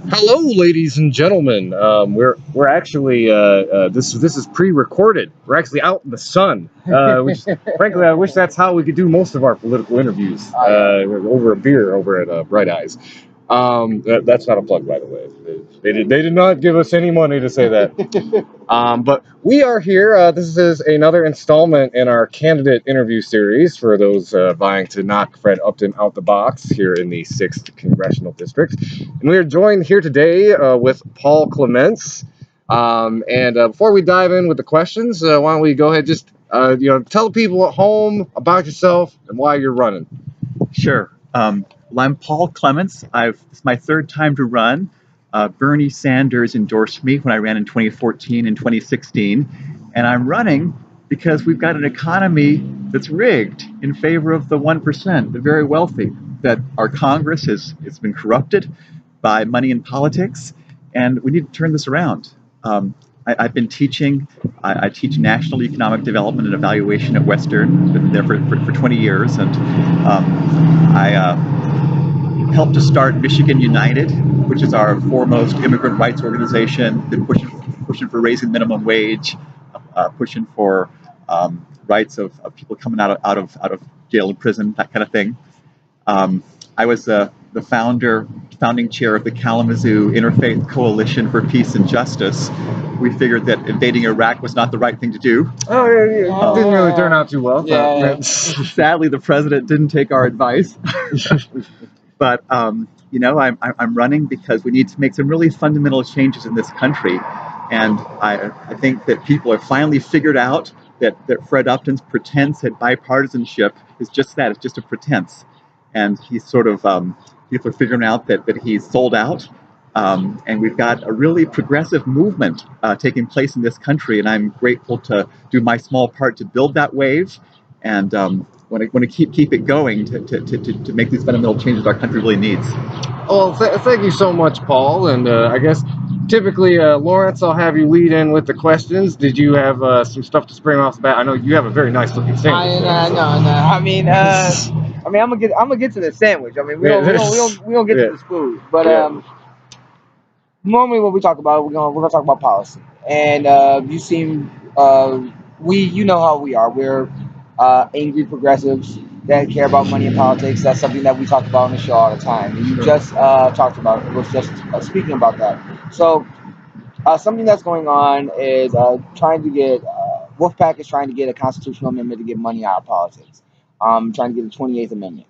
Hello, ladies and gentlemen. We're actually this is pre-recorded. We're actually out in the sun. Which, frankly, I wish that's how we could do most of our political interviews over a beer over at Bright Eyes. That's not a plug, by the way. They did not give us any money to say that. But we are here. This is another installment in our candidate interview series for those vying to knock Fred Upton out the box here in the 6th Congressional District. And we are joined here today with Paul Clements. And before we dive in with the questions, why don't we go ahead just tell the people at home about yourself and why you're running. Sure. Well, I'm Paul Clements. It's my third time to run. Bernie Sanders endorsed me when I ran in 2014 and 2016. And I'm running because we've got an economy that's rigged in favor of the 1%, the very wealthy, that our Congress has been corrupted by money in politics, and we need to turn this around. I've been teaching. I teach national economic development and evaluation at Western. Been there for 20 years, and I helped to start Michigan United, which is our foremost immigrant rights organization. Been pushing for raising minimum wage, pushing for rights of people coming out of jail and prison, that kind of thing. I was the founding chair of the Kalamazoo Interfaith Coalition for Peace and Justice. We figured that invading Iraq was not the right thing to do. Oh, yeah. It didn't really turn out too well. Yeah. Sadly, the president didn't take our advice. But I'm running because we need to make some really fundamental changes in this country, and I think that people have finally figured out that Fred Upton's pretense at bipartisanship is just that. It's just a pretense, and he's sort of people are figuring out that he's sold out, and we've got a really progressive movement taking place in this country, and I'm grateful to do my small part to build that wave, and want to keep it going to make these fundamental changes our country really needs. Well, thank you so much, Paul. And I guess typically, Lawrence, I'll have you lead in with the questions. Did you have some stuff to spring off the bat? I know you have a very nice looking sandwich. No. I mean, I'm gonna get to the sandwich. I mean, we don't get to the food, but normally when we talk about it, we're gonna talk about policy. And you seem you know how we are. We're angry progressives that care about money and politics. That's something that we talk about on the show all the time. And you just was just speaking about that. So something that's going on is trying to get Wolfpack is trying to get a constitutional amendment to get money out of politics. Trying to get the 28th Amendment.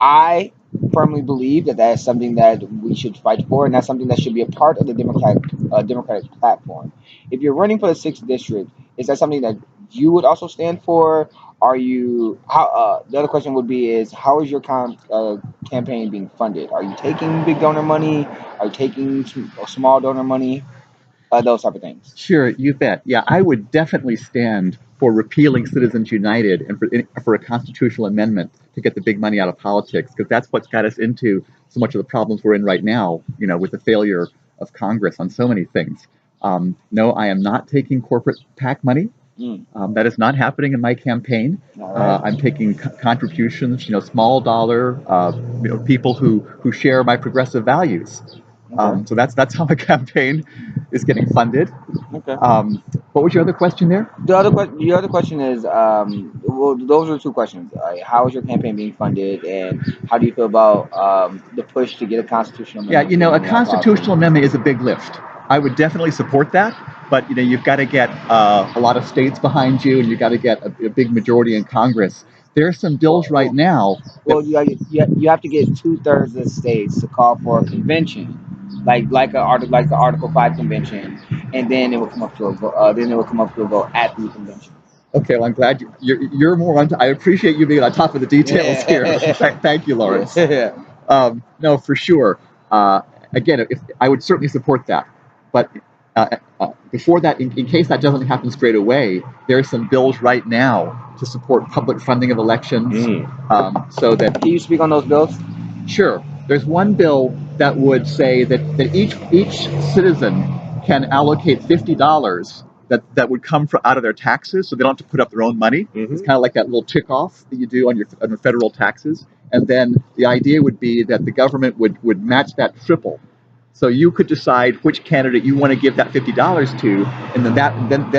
I firmly believe that is something that we should fight for, and that's something that should be a part of the Democratic platform. If you're running for the 6th district, is that something that you would also stand for? Are you the other question would be is how is your campaign being funded? Are you taking big donor money? Are you taking small donor money? Those type of things. Sure, you bet. Yeah, I would definitely stand for repealing Citizens United and for a constitutional amendment to get the big money out of politics, because that's what's got us into so much of the problems we're in right now, with the failure of Congress on so many things. No, I am not taking corporate PAC money. That is not happening in my campaign. Right. I'm taking contributions, small dollar, people who share my progressive values. Okay. So that's how my campaign is getting funded. Okay. What was your other question there? The other question is, well, those are two questions. How is your campaign being funded, and how do you feel about the push to get a constitutional amendment? Yeah, a constitutional amendment is a big lift. I would definitely support that, but you've got to get a lot of states behind you, and you've got to get a big majority in Congress. There are some bills right now. Well, you have to get 2/3 of the states to call for a convention, like the Article 5 convention, and then it will come up to a vote. Then it will come up to a vote at the convention. Okay, well, I'm glad you're more on. I appreciate you being on top of the details here. Thank you, Lawrence. No, for sure. Again, I would certainly support that. But before that, in case that doesn't happen straight away, there are some bills right now to support public funding of elections. So that. Can you speak on those bills? Sure. There's one bill that would say that each citizen can allocate $50 that would come out of their taxes, so they don't have to put up their own money. Mm-hmm. It's kind of like that little tick off that you do on your federal taxes. And then the idea would be that the government would match that triple. So you could decide which candidate you want to give that $50 to, and then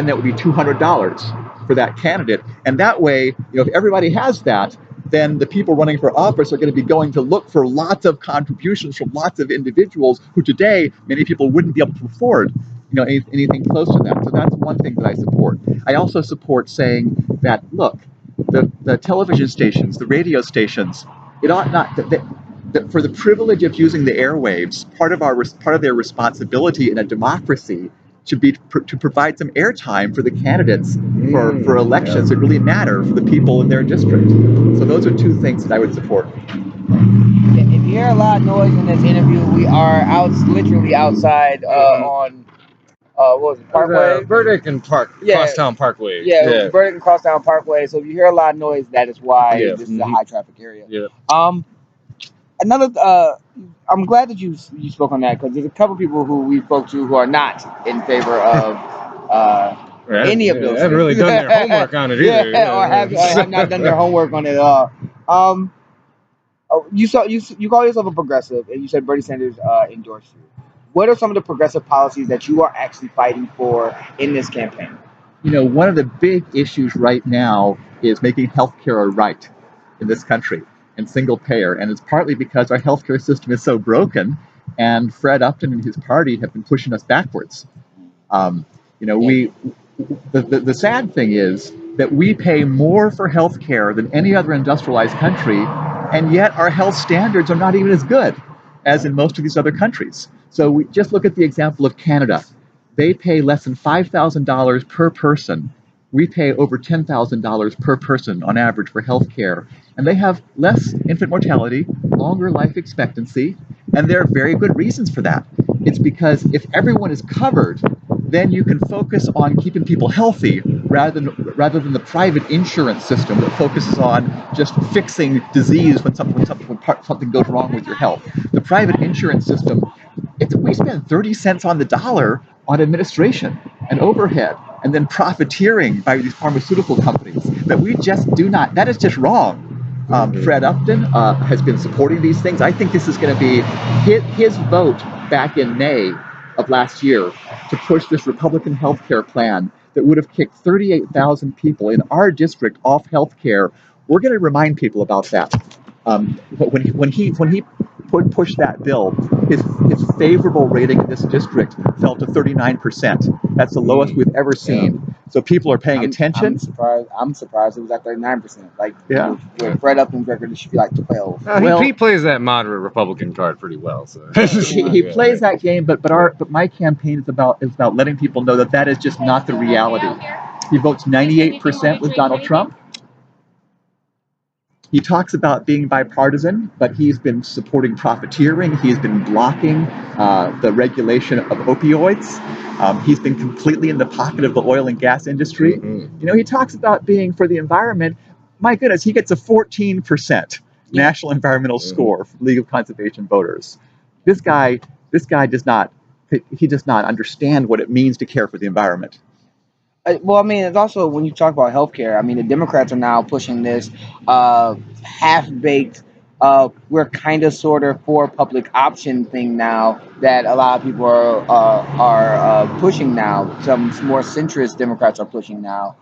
that would be $200 for that candidate. And that way, if everybody has that, then the people running for office are going to be going to look for lots of contributions from lots of individuals who today many people wouldn't be able to afford anything close to that. So that's one thing that I support. I also support saying that, look, the television stations, the radio stations, it ought not that for the privilege of using the airwaves, part of their responsibility in a democracy should be to provide some airtime for the candidates for elections that really matter for the people in their district. So those are two things that I would support. If you hear a lot of noise in this interview, we are literally outside on what was it, Parkway? Burdick and Crosstown Parkway. Yeah, Burdick and Crosstown Parkway. So if you hear a lot of noise, that is why this is a high traffic area. Yeah. I'm glad that you spoke on that, because there's a couple people who we spoke to who are not in favor of any of those. They haven't really done their homework on it either. Or have not done their homework on it at all. You call yourself a progressive, and you said Bernie Sanders endorsed you. What are some of the progressive policies that you are actually fighting for in this campaign? One of the big issues right now is making healthcare a right in this country, and single payer. And it's partly because our healthcare system is so broken, and Fred Upton and his party have been pushing us backwards. The sad thing is that we pay more for healthcare than any other industrialized country, and yet our health standards are not even as good as in most of these other countries. So we just look at the example of Canada. They pay less than $5,000 per person. We pay over $10,000 per person on average for healthcare. And they have less infant mortality, longer life expectancy, and there are very good reasons for that. It's because if everyone is covered, then you can focus on keeping people healthy rather than the private insurance system that focuses on just fixing disease when something goes wrong with your health. The private insurance system, we spend 30 cents on the dollar on administration and overhead, and then profiteering by these pharmaceutical companies that we just do not. That is just wrong. Fred Upton has been supporting these things. I think this is going to be his vote back in May of last year to push this Republican health care plan that would have kicked 38,000 people in our district off health care. We're going to remind people about that. When he pushed that bill, his favorable rating in this district fell to 39%. That's the lowest we've ever seen. So people are paying attention. I'm surprised it was at 39%. With Fred Upton's record, it should be like 12. He plays that moderate Republican card pretty well. So he plays that game, but my campaign is about letting people know that is just not the reality. He votes 98% with Donald Trump. He talks about being bipartisan, but he's been supporting profiteering. He's been blocking the regulation of opioids. He's been completely in the pocket of the oil and gas industry. He talks about being for the environment. My goodness, he gets a 14% national environmental score from League of Conservation Voters. This guy does not understand what it means to care for the environment. Well, I mean, it's also, when you talk about healthcare, I mean, the Democrats are now pushing this half-baked, we're kind of sort of for public option thing now that a lot of people are pushing now. Some more centrist Democrats are pushing now,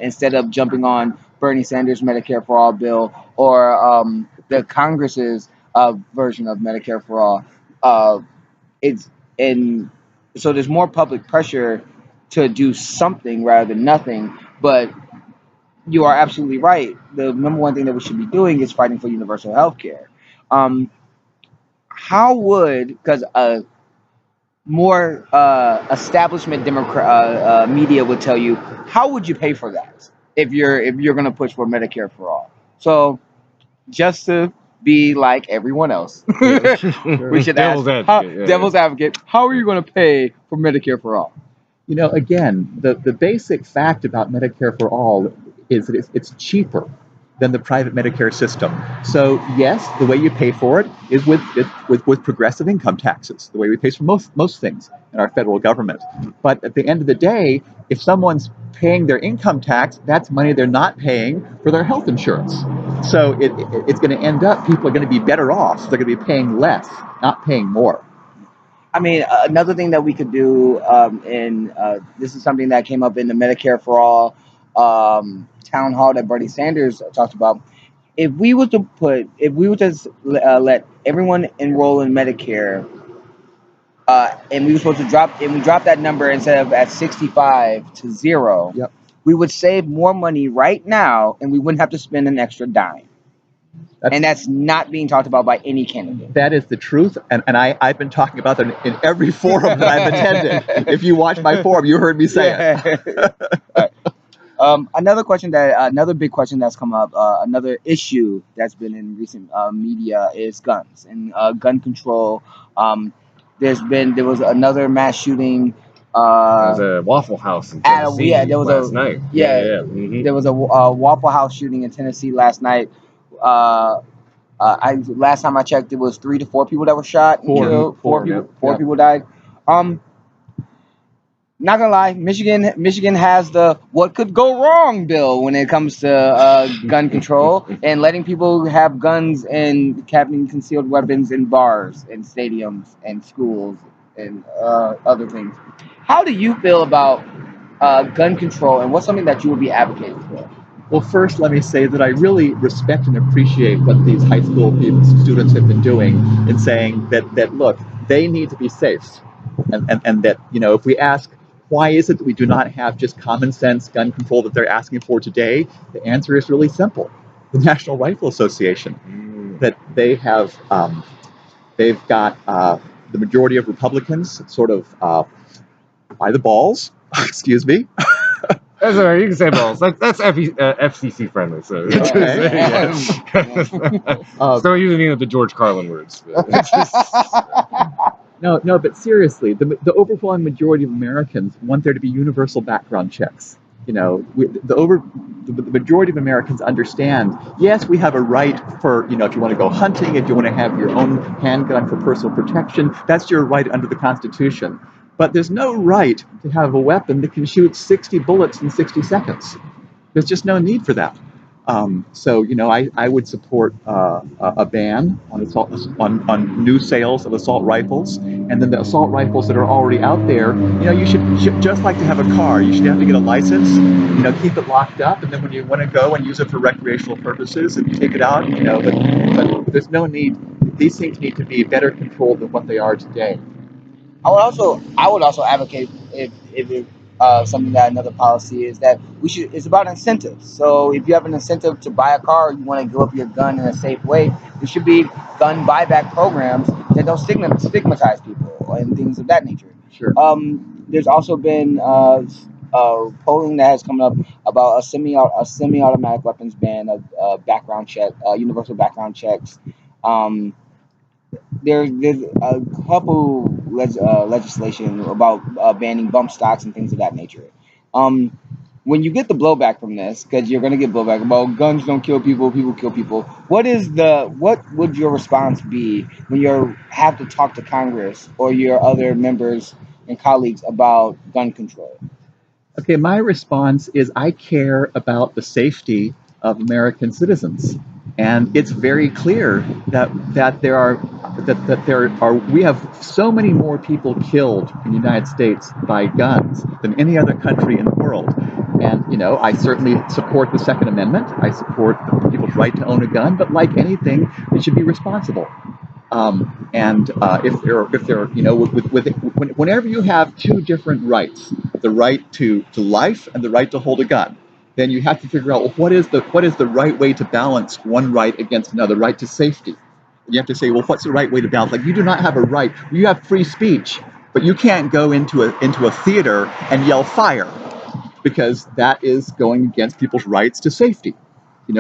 instead of jumping on Bernie Sanders' Medicare for All bill or the Congress's version of Medicare for All. So there's more public pressure to do something rather than nothing. But you are absolutely right. The number one thing that we should be doing is fighting for universal health care. How would, because more establishment media would tell you, how would you pay for that if you're going to push for Medicare for all? So just to be like everyone else, we should ask devil's advocate, how are you going to pay for Medicare for all? Again, the basic fact about Medicare for all is that it's cheaper than the private Medicare system. So yes, the way you pay for it is with progressive income taxes, the way we pay for most things in our federal government. But at the end of the day, if someone's paying their income tax, that's money they're not paying for their health insurance. So it's going to end up, people are going to be better off. So they're going to be paying less, not paying more. I mean, another thing that we could do, and this is something that came up in the Medicare for All town hall that Bernie Sanders talked about. If we were to let everyone enroll in Medicare, and we were supposed to drop that number instead of at 65 to 0, Yep. we would save more money right now, and we wouldn't have to spend an extra dime. And that's not being talked about by any candidate. That is the truth, and I've been talking about that in every forum that I've attended. If you watch my forum, you heard me say it. Right. Another big question that's come up, another issue that's been in recent media is guns and gun control. There was another mass shooting. There was a Waffle House in Tennessee last night. There was a Waffle House shooting in Tennessee last night. Last time I checked, it was 3 to 4 people that were shot and killed. Four people died. Not gonna lie, Michigan has the what could go wrong bill when it comes to gun control and letting people have guns and having concealed weapons in bars and stadiums and schools and other things. How do you feel about gun control, and what's something that you would be advocating for? Well, first, let me say that I really respect and appreciate what these high school students have been doing in saying that look, they need to be safe. And that, if we ask, why is it that we do not have just common sense gun control that they're asking for today? The answer is really simple. The National Rifle Association, that they have, they've got the majority of Republicans sort of by the balls, excuse me. That's all right. You can say balls. That's FCC friendly. So so using the George Carlin words. No, but seriously, the overwhelming majority of Americans want there to be universal background checks. The majority of Americans understand, yes, we have a right for, if you want to go hunting, if you want to have your own handgun for personal protection, that's your right under the Constitution. But there's no right to have a weapon that can shoot 60 bullets in 60 seconds. There's just no need for that. So I would support a ban on new sales of assault rifles, and then the assault rifles that are already out there. You should just like to have a car. You should have to get a license. Keep it locked up, and then when you want to go and use it for recreational purposes, and take it out. But there's no need. These things need to be better controlled than what they are today. I would also advocate if something that another policy is that it's about incentives. So if you have an incentive to buy a car, you want to give up your gun in a safe way, there should be gun buyback programs that don't stigmatize people and things of that nature. Sure. There's also been polling that has come up about a semi-automatic weapons ban, a background check, universal background checks. There's a couple legislation about banning bump stocks and things of that nature. When you get the blowback from this, because you're going to get blowback about guns don't kill people, people kill people. What would your response be when you have to talk to Congress or your other members and colleagues about gun control? Okay, my response is I care about the safety of American citizens. And it's very clear that we have so many more people killed in the United States by guns than any other country in the world. And I certainly support the Second Amendment. I support people's right to own a gun, but like anything, it should be responsible. Whenever you have two different rights, the right to life and the right to hold a gun, then you have to figure out, well, what is the right way to balance one right against another, right to safety. You have to say, well, what's the right way to balance? Like, you do not have a right. You have free speech, but you can't go into a theater and yell fire, because that is going against people's rights to safety.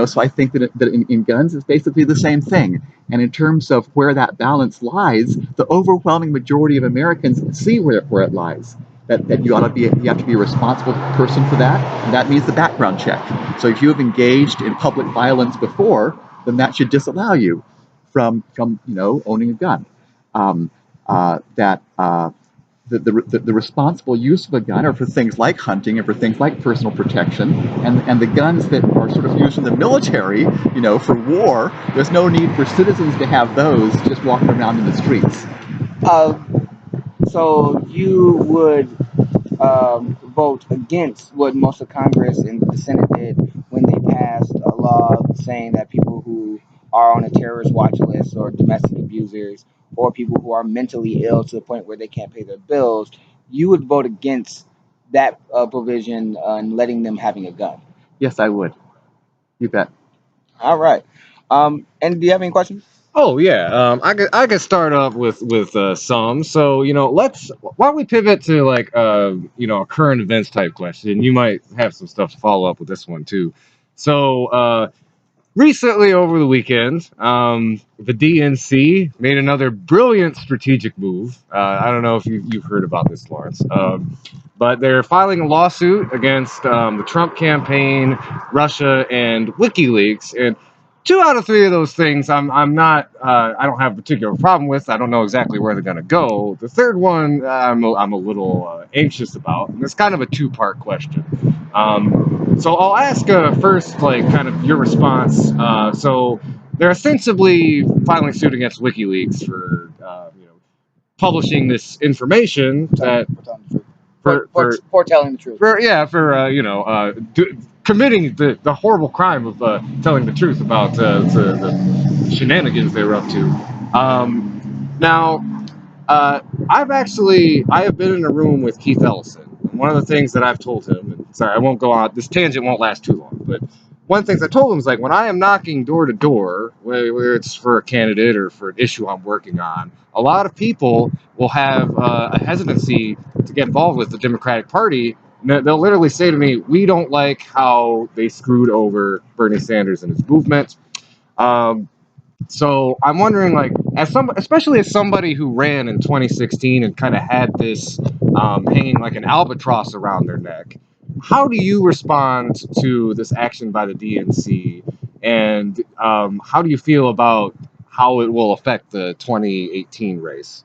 So I think that in guns, it's basically the same thing. And in terms of where that balance lies, the overwhelming majority of Americans see where it lies. That you have to be a responsible person for that, and that means the background check. So if you have engaged in public violence before, then that should disallow you from owning a gun. the responsible use of a gun are for things like hunting and for things like personal protection, and the guns that are sort of used in the military, for war, there's no need for citizens to have those just walking around in the streets. So you would vote against what most of Congress and the Senate did when they passed a law saying that people who are on a terrorist watch list or domestic abusers or people who are mentally ill to the point where they can't pay their bills, you would vote against that provision and letting them having a gun. Yes, I would. You bet. All right. And do you have any questions? Oh yeah, I could start off with some. So why don't we pivot to like a current events type question. You might have some stuff to follow up with this one too. So recently over the weekend, the DNC made another brilliant strategic move. I don't know if you've heard about this, Lawrence, but they're filing a lawsuit against the Trump campaign, Russia, and WikiLeaks. And 2 out of 3 of those things, I'm not. I don't have a particular problem with. I don't know exactly where they're going to go. The third one, I'm a little anxious about, and it's kind of a 2-part question. So I'll ask first, like, kind of your response. So they're ostensibly filing suit against WikiLeaks for publishing this information that For telling the truth. Committing the horrible crime of telling the truth about the shenanigans they were up to. Now, I have been in a room with Keith Ellison. And one of the things that I've told him, and sorry, I won't go on, this tangent won't last too long, but one of the things I told him is, like, when I am knocking door to door, whether it's for a candidate or for an issue I'm working on, a lot of people will have a hesitancy to get involved with the Democratic Party. They'll literally say to me, we don't like how they screwed over Bernie Sanders and his movement. So I'm wondering, like, especially as somebody who ran in 2016 and kind of had this hanging like an albatross around their neck, how do you respond to this action by the DNC, and how do you feel about how it will affect the 2018 race?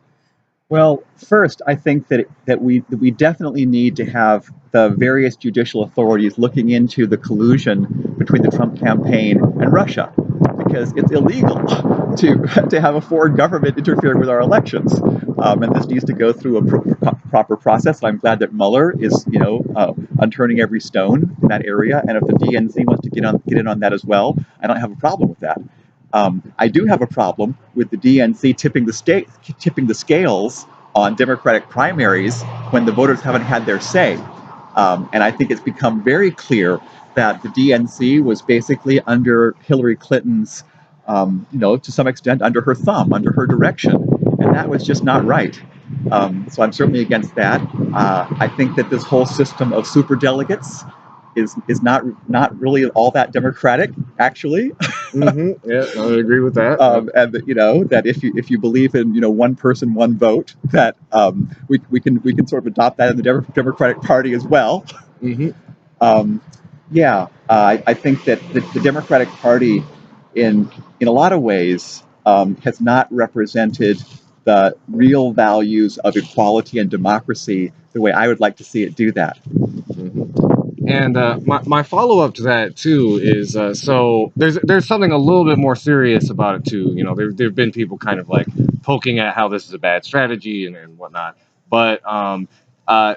Well, first, I think that we definitely need to have the various judicial authorities looking into the collusion between the Trump campaign and Russia, because it's illegal to have a foreign government interfering with our elections, and this needs to go through a proper process. I'm glad that Mueller is unturning every stone in that area, and if the DNC wants to get in on that as well, I don't have a problem with that. I do have a problem with the DNC tipping the scales on Democratic primaries when the voters haven't had their say. And I think it's become very clear that the DNC was basically under Hillary Clinton's, to some extent, under her thumb, under her direction. And that was just not right. So I'm certainly against that. I think that this whole system of superdelegates is not really all that democratic, actually. Mm-hmm. Yeah, I would agree with that. And that if you believe in one person, one vote, that we can sort of adopt that in the Democratic Party as well. Mm-hmm. I think that the Democratic Party, in a lot of ways, has not represented the real values of equality and democracy the way I would like to see it do that. Mm-hmm. And my follow-up to that too is so there's something a little bit more serious about it too. There've been people kind of like poking at how this is a bad strategy and whatnot, but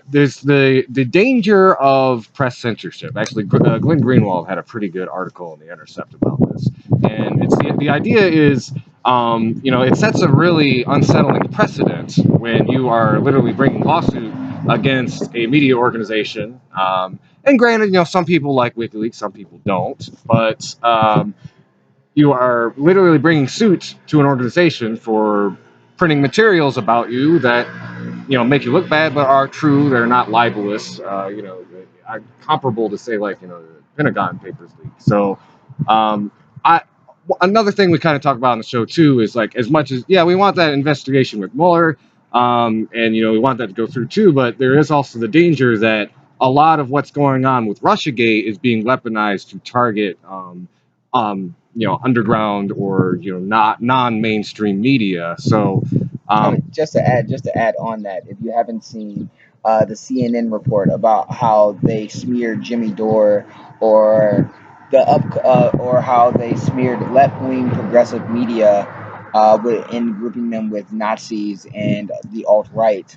there's the danger of press censorship. Actually, Glenn Greenwald had a pretty good article in The Intercept about this, and it's the idea is it sets a really unsettling precedent when you are literally bringing lawsuit against a media organization. And granted, some people like WikiLeaks, some people don't, but you are literally bringing suit to an organization for printing materials about you that, make you look bad, but are true. They're not libelous, comparable to, say, like, the Pentagon Papers leak. So another thing we kind of talk about on the show too is, like, as much as, we want that investigation with Mueller, and we want that to go through too, but there is also the danger that a lot of what's going on with Russiagate is being weaponized to target underground or not non-mainstream media. So Just to add on that, if you haven't seen the CNN report about how they smeared Jimmy Dore, or or how they smeared left-wing progressive media in grouping them with Nazis and the alt-right.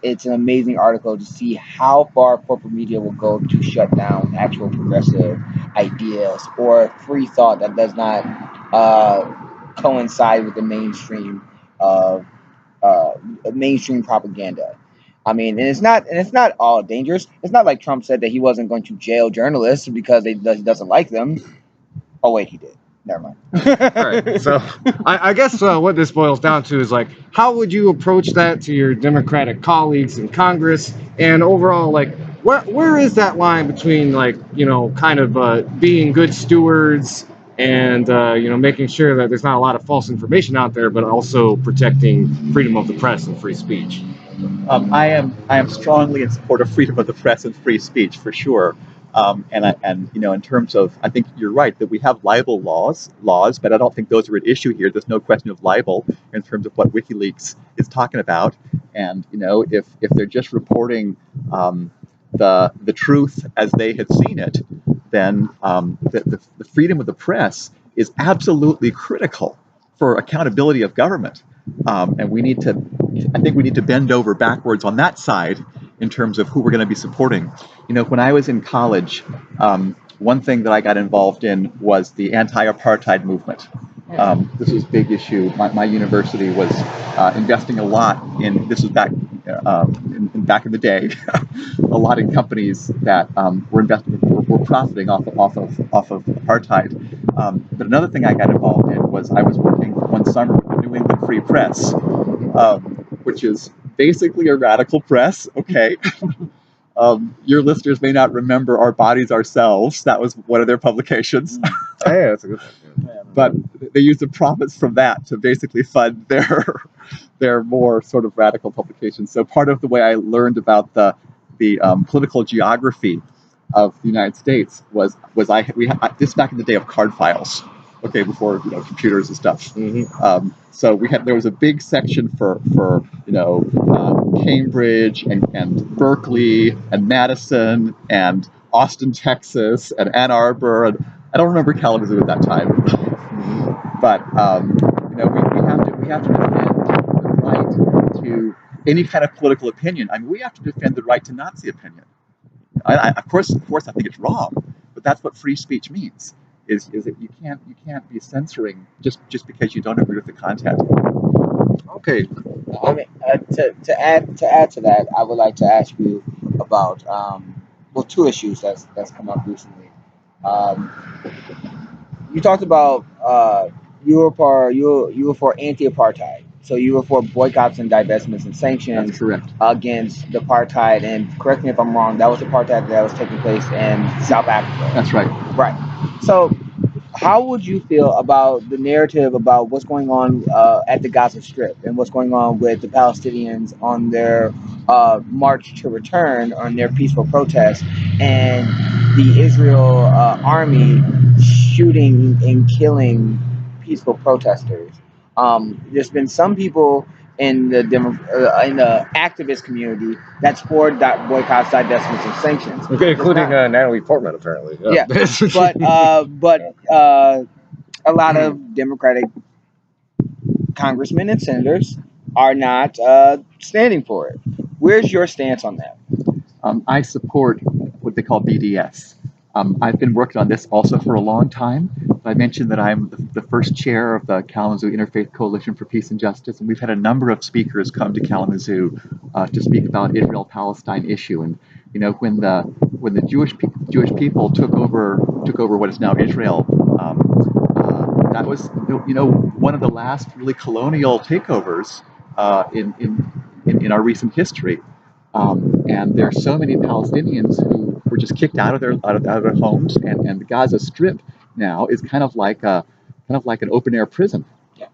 It's an amazing article to see how far corporate media will go to shut down actual progressive ideas or free thought that does not coincide with the uh, uh, mainstream propaganda. I mean, and it's not all dangerous. It's not like Trump said that he wasn't going to jail journalists because he doesn't like them. Oh wait, he did. Never mind. Right. So I guess what this boils down to is like, how would you approach that to your Democratic colleagues in Congress, and overall, like, where is that line between, like, kind of being good stewards and making sure that there's not a lot of false information out there, but also protecting freedom of the press and free speech? I am strongly in support of freedom of the press and free speech for sure. And in terms of, I think you're right that we have libel laws, but I don't think those are at issue here. There's no question of libel in terms of what WikiLeaks is talking about. And if they're just reporting the truth as they had seen it, then the freedom of the press is absolutely critical for accountability of government. And I think we need to bend over backwards on that side in terms of who we're going to be supporting. When I was in college, one thing that I got involved in was the anti-apartheid movement. This was a big issue. My university was investing a lot in, this was back in the day, a lot in companies that were profiting off of apartheid. But another thing I got involved in was I was working one summer with the New England Free Press, which is basically a radical press. Okay. Your listeners may not remember Our Bodies Ourselves. That was one of their publications. Oh, yeah, that's a good one. But they used the profits from that to basically fund their more sort of radical publications. So part of the way I learned about the political geography of the United States was this back in the day of card files. Okay, before computers and stuff. Mm-hmm. So there was a big section for Cambridge and Berkeley and Madison and Austin, Texas and Ann Arbor, and I don't remember Kalamazoo at that time. But we have to defend the right to any kind of political opinion. I mean, we have to defend the right to Nazi opinion. Of course, I think it's wrong, but that's what free speech means. Is that you can't be censoring just because you don't agree with the content. Okay. I mean, to add to that, I would like to ask you about two issues that's come up recently. You talked about you were for anti-apartheid, so you were for boycotts and divestments and sanctions. That's correct. Against the apartheid, and correct me if I'm wrong, that was apartheid that was taking place in South Africa. That's right. Right. So, how would you feel about the narrative about what's going on at the Gaza Strip and what's going on with the Palestinians on their march to return, on their peaceful protest, and the Israel army shooting and killing peaceful protesters? There's been some people in the activist community that's for boycotts, divestments, and sanctions. Okay, including Natalie Portman, apparently. Yeah, but a lot of Democratic congressmen and senators are not standing for it. Where's your stance on that? I support what they call BDS. I've been working on this also for a long time. I mentioned that I'm the first chair of the Kalamazoo Interfaith Coalition for Peace and Justice, and we've had a number of speakers come to Kalamazoo to speak about Israel-Palestine issue. And when the Jewish people took over what is now Israel, that was one of the last really colonial takeovers in our recent history. And there are so many Palestinians who were just kicked out of their homes, and the Gaza Strip now is kind of like an open air prison. Yeah.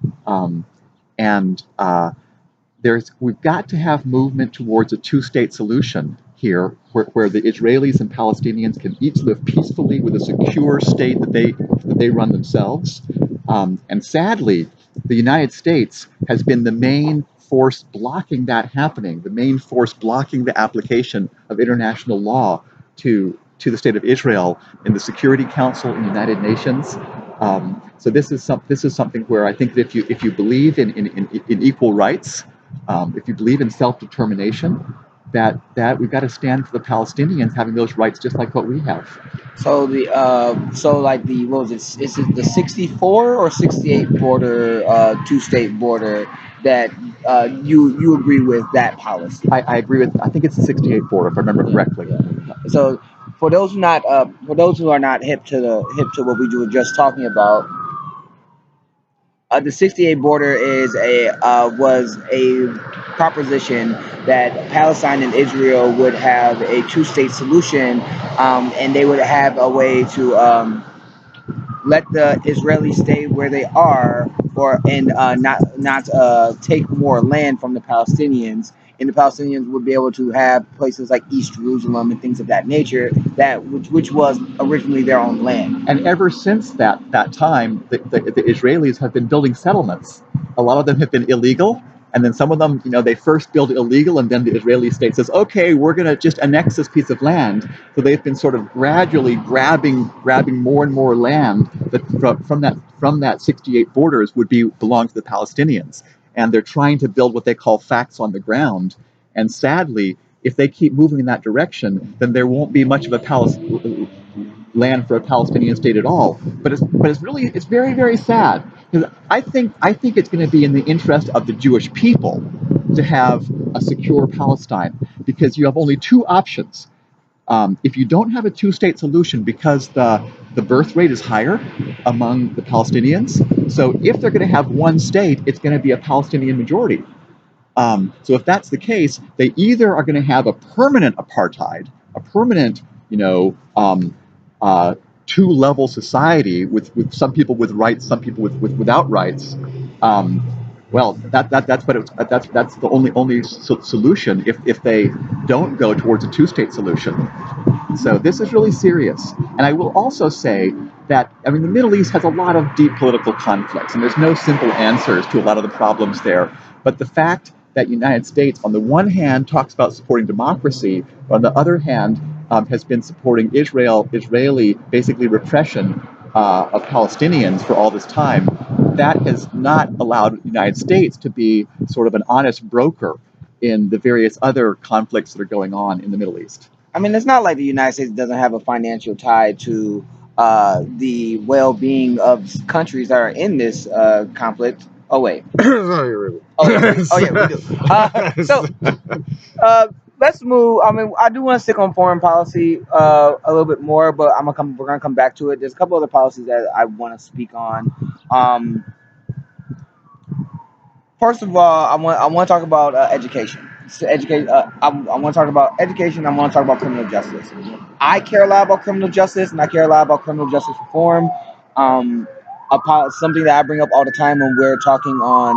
We've got to have movement towards a two-state solution here, where the Israelis and Palestinians can each live peacefully with a secure state that they run themselves. And sadly, the United States has been the main force blocking that happening, the main force blocking the application of international law to the state of Israel in the Security Council in the United Nations. So this is something where I think that if you believe in equal rights, if you believe in self-determination, that we've got to stand for the Palestinians having those rights just like what we have. So what was it? Is it the 64 or 68 border, two-state border that you agree with that policy? I agree with. I think it's the 68 border, if I remember correctly. Yeah. So for those who are not hip to what we were just talking about, the 68 border was a proposition that Palestine and Israel would have a two-state solution, and they would have a way to let the Israelis stay where they are, and not take more land from the Palestinians. And the Palestinians would be able to have places like East Jerusalem and things of that nature, which was originally their own land. And ever since that time, the Israelis have been building settlements. A lot of them have been illegal, and then some of them, they first build illegal, and then the Israeli state says, okay, we're going to just annex this piece of land. So they've been sort of gradually grabbing more and more land that from that 68 borders would belong to the Palestinians. And they're trying to build what they call facts on the ground. And sadly, if they keep moving in that direction, then there won't be much of a land for a Palestinian state at all. But it's very, very sad, because I think it's going to be in the interest of the Jewish people to have a secure Palestine, because you have only two options. If you don't have a two-state solution, because the birth rate is higher among the Palestinians, so if they're going to have one state, it's going to be a Palestinian majority. So if that's the case, they either are going to have a permanent apartheid, a permanent, two-level society with some people with rights, some people without rights. Well, that's the only solution if they don't go towards a two-state solution. So this is really serious. And I will also say that, the Middle East has a lot of deep political conflicts, and there's no simple answers to a lot of the problems there. But the fact that the United States, on the one hand, talks about supporting democracy, but on the other hand, has been supporting Israeli basically repression of Palestinians for all this time, that has not allowed the United States to be sort of an honest broker in the various other conflicts that are going on in the Middle East. It's not like the United States doesn't have a financial tie to the well-being of countries that are in this conflict. Oh, wait. Really. Oh, yeah, we do. So let's move. I do want to stick on foreign policy a little bit more, but we're gonna come back to it. There's a couple other policies that I want to speak on. First of all, I want to talk about education. I want to talk about education. I want to talk about criminal justice. I care a lot about criminal justice, and I care a lot about criminal justice reform. Something that I bring up all the time when we're talking on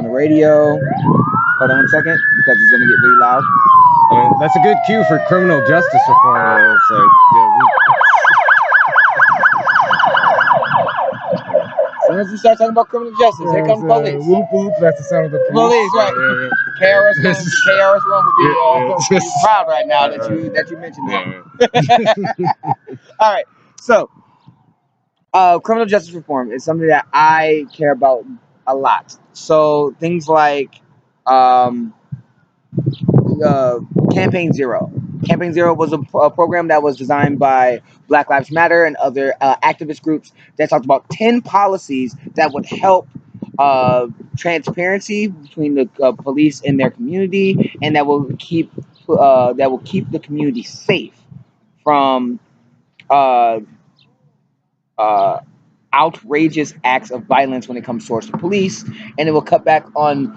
the radio. Hold on 1 second, because it's gonna get really loud. That's a good cue for criminal justice reform. It's like, As soon as we start talking about criminal justice, here comes the police. Whoop whoop, that's the sound of the police. Right. KRS One will be proud right now that you mentioned that. All right, so criminal justice reform is something that I care about a lot. So things like Campaign Zero. Campaign Zero was a program that was designed by Black Lives Matter and other activist groups that talked about 10 policies that would help transparency between the police and their community, and that will keep the community safe from outrageous acts of violence when it comes towards the police, and it will cut back on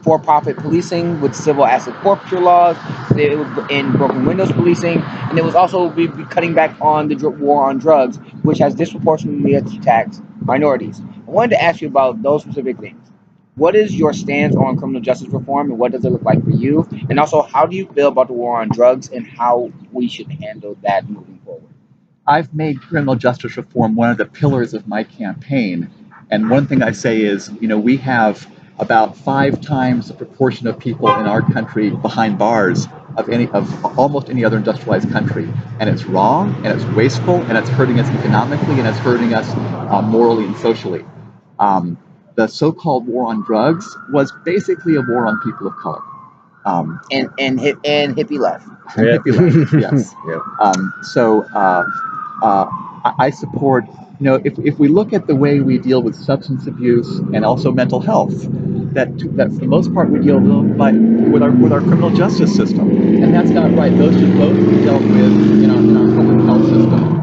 for-profit policing with civil asset forfeiture laws, in broken windows policing, and it was also be cutting back on the war on drugs, which has disproportionately attacked minorities. I wanted to ask you about those specific things. What is your stance on criminal justice reform, and what does it look like for you? And also, how do you feel about the war on drugs and how we should handle that moving forward? I've made criminal justice reform one of the pillars of my campaign, And one thing I say is, we have about 5 times the proportion of people in our country behind bars of almost any other industrialized country, and it's wrong, and it's wasteful, and it's hurting us economically, and it's hurting us morally and socially. The so-called war on drugs was basically a war on people of color. And hippie left. And hippie left, yes. Yeah. I support, if we look at the way we deal with substance abuse and also mental health, that for the most part we deal with our criminal justice system, and that's not right. Those should both be dealt with in our public health system.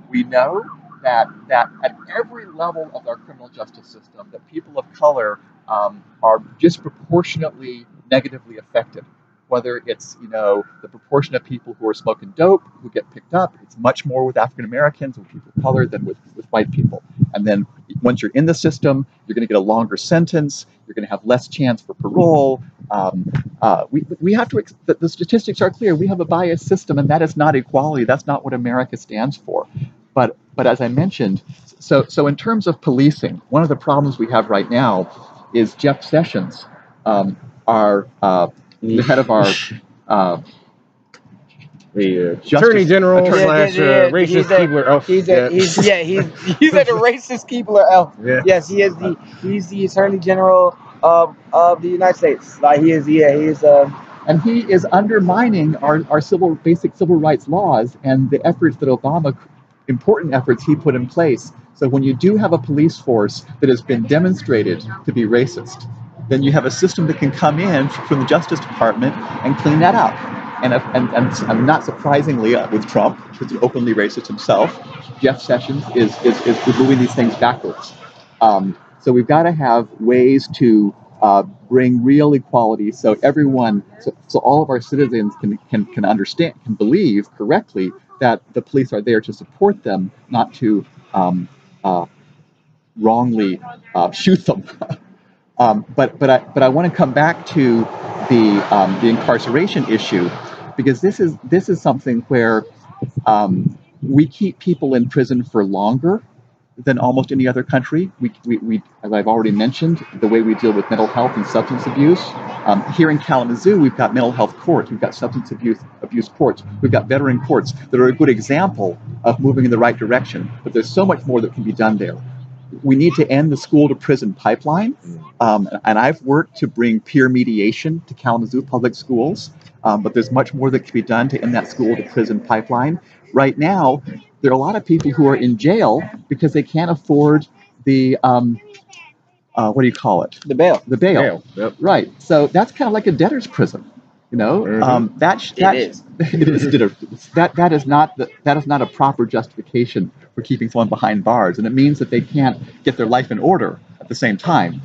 We know that at every level of our criminal justice system, that people of color are disproportionately negatively affected. Whether it's the proportion of people who are smoking dope who get picked up, it's much more with African Americans and people of color than with white people. And then once you're in the system, you're going to get a longer sentence. You're going to have less chance for parole. We have to. The statistics are clear. We have a biased system, and that is not equality. That's not what America stands for. But as I mentioned, so in terms of policing, one of the problems we have right now is Jeff Sessions, the head of our the Attorney General slash racist Keebler. He's a racist Keebler elf. Yeah. Yes, he's the Attorney General of the United States. Like he is. And he is undermining our basic civil rights laws and the efforts that important efforts he put in place. So when you do have a police force that has been demonstrated to be racist, then you have a system that can come in from the Justice Department and clean that up. And not surprisingly, with Trump, who's openly racist himself, Jeff Sessions is moving these things backwards. So we've got to have ways to bring real equality, so all of our citizens can understand, can believe correctly that the police are there to support them, not to wrongly shoot them. But I want to come back to the incarceration issue, because this is something where we keep people in prison for longer than almost any other country. We as I've already mentioned, the way we deal with mental health and substance abuse. Here in Kalamazoo, we've got mental health courts, we've got substance abuse courts, we've got veteran courts that are a good example of moving in the right direction. But there's so much more that can be done there. We need to end the school to prison pipeline, and I've worked to bring peer mediation to Kalamazoo public schools, but there's much more that can be done to end that school to prison pipeline. Right now, there are a lot of people who are in jail because they can't afford the what do you call it? The bail. The bail. Yep. Right. So that's kind of like a debtor's prison. Mm-hmm. It is. That is not a proper justification for keeping someone behind bars, and it means that they can't get their life in order at the same time.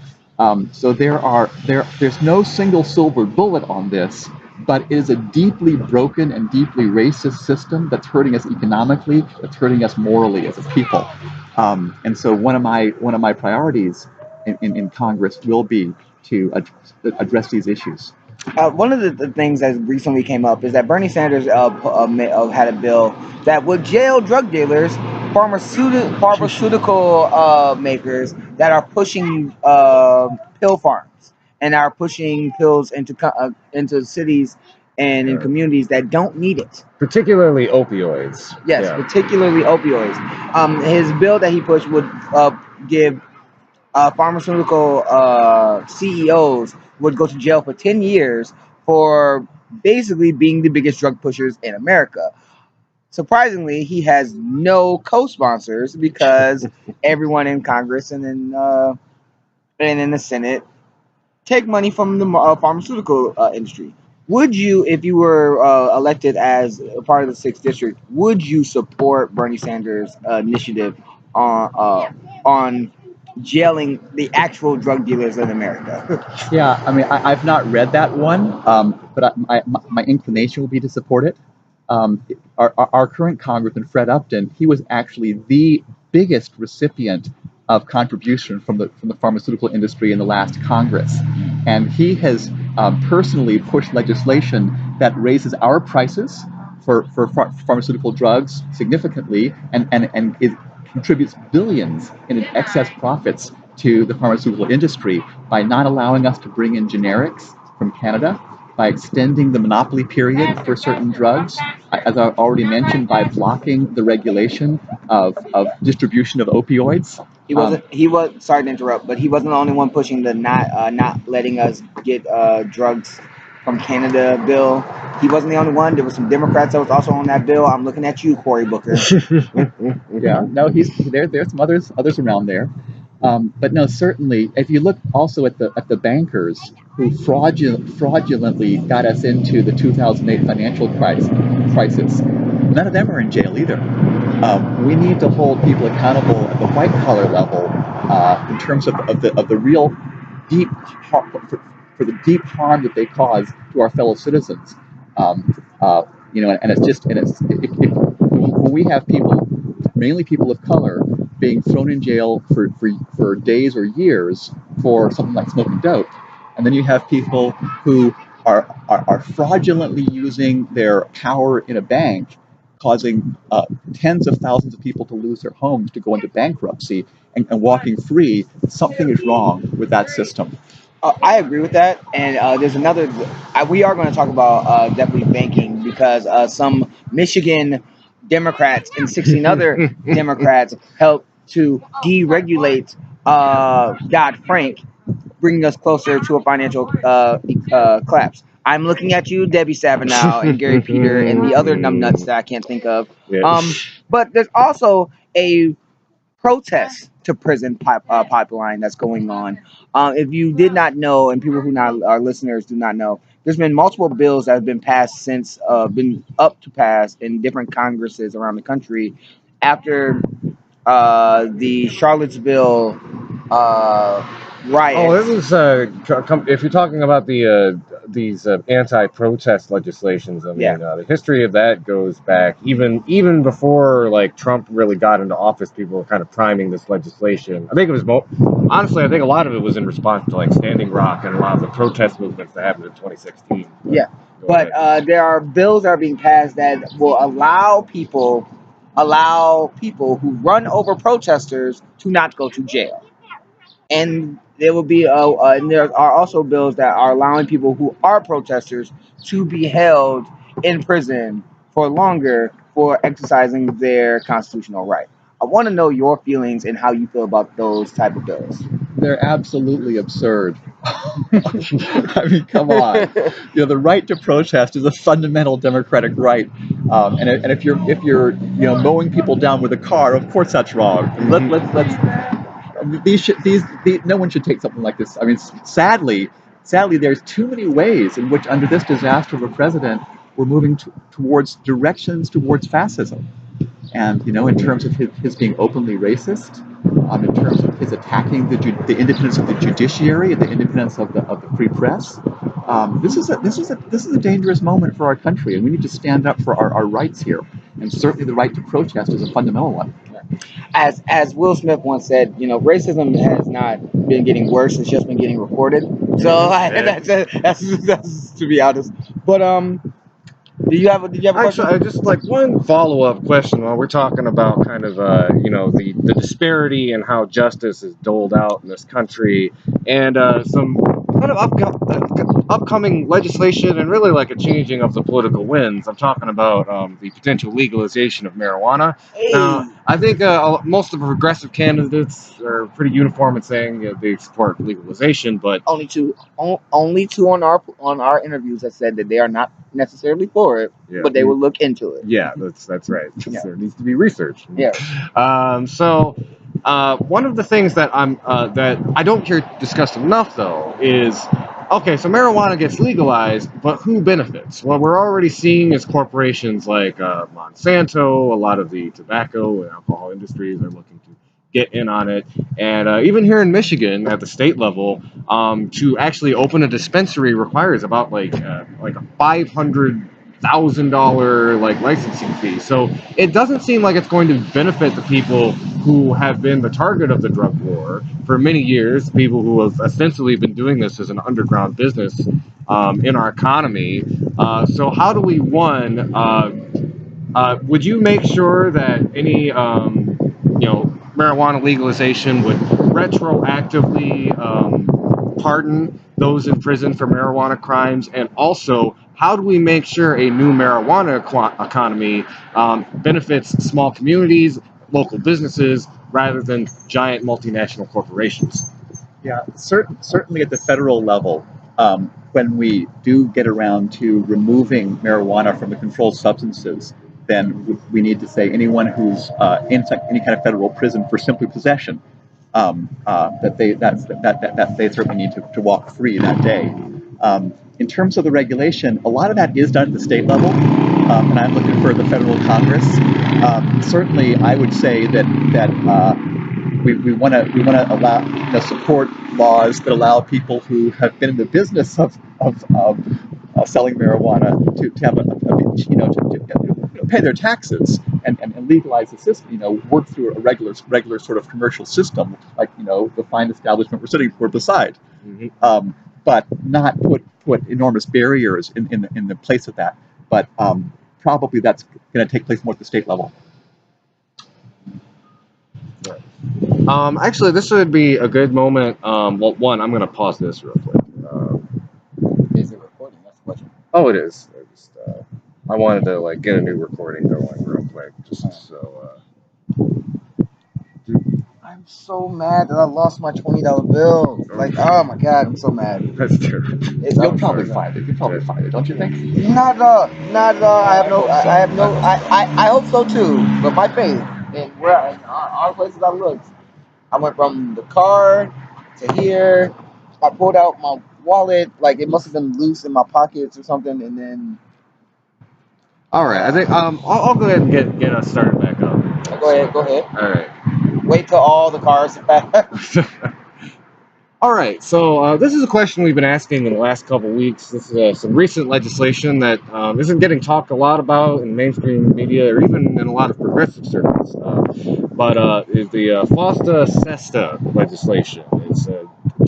So there's no single silver bullet on this, but it is a deeply broken and deeply racist system that's hurting us economically, that's hurting us morally as a people. And so one of my priorities in Congress will be to address these issues. One of the things that recently came up is that Bernie Sanders had a bill that would jail drug dealers, pharmaceutical makers that are pushing pill farms and are pushing pills into cities and in communities that don't need it. Particularly opioids. Yes, Yeah. particularly opioids. His bill that he pushed would give pharmaceutical CEOs would go to jail for 10 years for basically being the biggest drug pushers in America. Surprisingly, he has no co-sponsors because everyone in Congress and in the Senate take money from the pharmaceutical industry. Would you, if you were elected as a part of the 6th district, would you support Bernie Sanders' initiative on jailing the actual drug dealers in America? Yeah, I mean, I've not read that one, but my inclination will be to support it. Our current Congressman, Fred Upton, he was actually the biggest recipient of contribution from the pharmaceutical industry in the last Congress, and he has personally pushed legislation that raises our prices for pharmaceutical drugs significantly, and can contributes billions in excess profits to the pharmaceutical industry by not allowing us to bring in generics from Canada, by extending the monopoly period for certain drugs, as I already mentioned, by blocking the regulation of distribution of opioids. He was. Sorry to interrupt, but he wasn't the only one pushing the not letting us get drugs from Canada bill. He wasn't the only one. There were some Democrats that was also on that bill. I'm looking at you, Cory Booker. Yeah, no, he's there. There's some others around there. But no, certainly, if you look also at the bankers who fraudulently got us into the 2008 financial crisis, none of them are in jail either. We need to hold people accountable at the white collar level in terms of the real deep for the deep harm that they cause to our fellow citizens. And when we have people, mainly people of color, being thrown in jail for days or years for something like smoking dope, and then you have people who are fraudulently using their power in a bank, causing tens of thousands of people to lose their homes, to go into bankruptcy, and walking free. Something is wrong with that system. I agree with that, and there's another. We are going to talk about definitely banking because some Michigan Democrats and 16 other Democrats helped to deregulate Dodd-Frank, bringing us closer to a financial collapse. I'm looking at you, Debbie Savinow and Gary Peter and the other numbnuts that I can't think of. Yeah. But there's also a protest to prison pipeline that's going on. If you did not know, and people our listeners do not know, there's been multiple bills that have been passed since been up to pass in different Congresses around the country after the Charlottesville riots. Oh, this is if you're talking about these anti-protest legislations. I mean, the history of that goes back even before like Trump really got into office. People were kind of priming this legislation. I think it was honestly, I think a lot of it was in response to like Standing Rock and a lot of the protest movements that happened in 2016. But there are bills that are being passed that will allow people who run over protesters to not go to jail. And there will be and there are also bills that are allowing people who are protesters to be held in prison for longer for exercising their constitutional right. I want to know your feelings and how you feel about those type of bills. They're absolutely absurd. I mean, come on. The right to protest is a fundamental democratic right, and if you're mowing people down with a car, of course that's wrong. Let's no one should take something like this. I mean, sadly, there's too many ways in which, under this disaster of a president, we're moving towards fascism. And in terms of his being openly racist, in terms of his attacking the independence of the judiciary and the independence of the free press, this is a dangerous moment for our country, and we need to stand up for our rights here. And certainly, the right to protest is a fundamental one. As Will Smith once said, racism has not been getting worse; it's just been getting reported. So that's to be honest. But did you have a question? Actually, I just like one follow-up question while we're talking about kind of the disparity and how justice is doled out in this country, and some kind of upcoming legislation and really like a changing of the political winds. I'm talking about the potential legalization of marijuana. Hey. I think most of the progressive candidates are pretty uniform in saying they support legalization, but only two on our interviews have said that they are not necessarily for it, but they will look into it. Yeah, that's right. Yeah. There needs to be research. Yeah. One of the things that that I don't hear discussed enough though is, okay, so marijuana gets legalized, but who benefits? Well, we're already seeing as corporations like Monsanto, a lot of the tobacco and alcohol industries are looking to get in on it, and even here in Michigan at the state level, to actually open a dispensary requires about like a $500,000 like licensing fee. So it doesn't seem like it's going to benefit the people who have been the target of the drug war for many years, people who have ostensibly been doing this as an underground business in our economy. So how do we, would you make sure that any marijuana legalization would retroactively pardon those in prison for marijuana crimes, and also how do we make sure a new marijuana economy benefits small communities, local businesses, rather than giant multinational corporations? Yeah, certainly at the federal level, when we do get around to removing marijuana from the controlled substances, then we need to say anyone who's in any kind of federal prison for simply possession, that they certainly need to walk free that day. In terms of the regulation, a lot of that is done at the state level, and I'm looking for the federal Congress. Certainly, I would say that we want to allow support laws that allow people who have been in the business of selling marijuana to have to pay their taxes and legalize the system. Work through a regular sort of commercial system, like the fine establishment we're sitting for beside, but not put enormous barriers in the place of that. But probably that's going to take place more at the state level. Actually, this would be a good moment. Well, one, I'm going to pause this real quick. Is it recording? That's the question. Oh, it is. I wanted to get a new recording going real quick, just so. I'm so mad that I lost my $20 bill. Oh my god, I'm so mad. That's true. You'll probably find it. You'll probably find it, don't you think? Not at all. Not at all. I hope so too. But my faith in our places I looked, I went from the car to here. I pulled out my wallet, it must have been loose in my pockets or something, and then. All right, I think I'll go ahead and get us started back up. Go ahead. All right. Wait till all the cars are back. All right, so this is a question we've been asking in the last couple weeks. This is some recent legislation that isn't getting talked a lot about in mainstream media or even in a lot of progressive circles. But is the FOSTA SESTA legislation. It's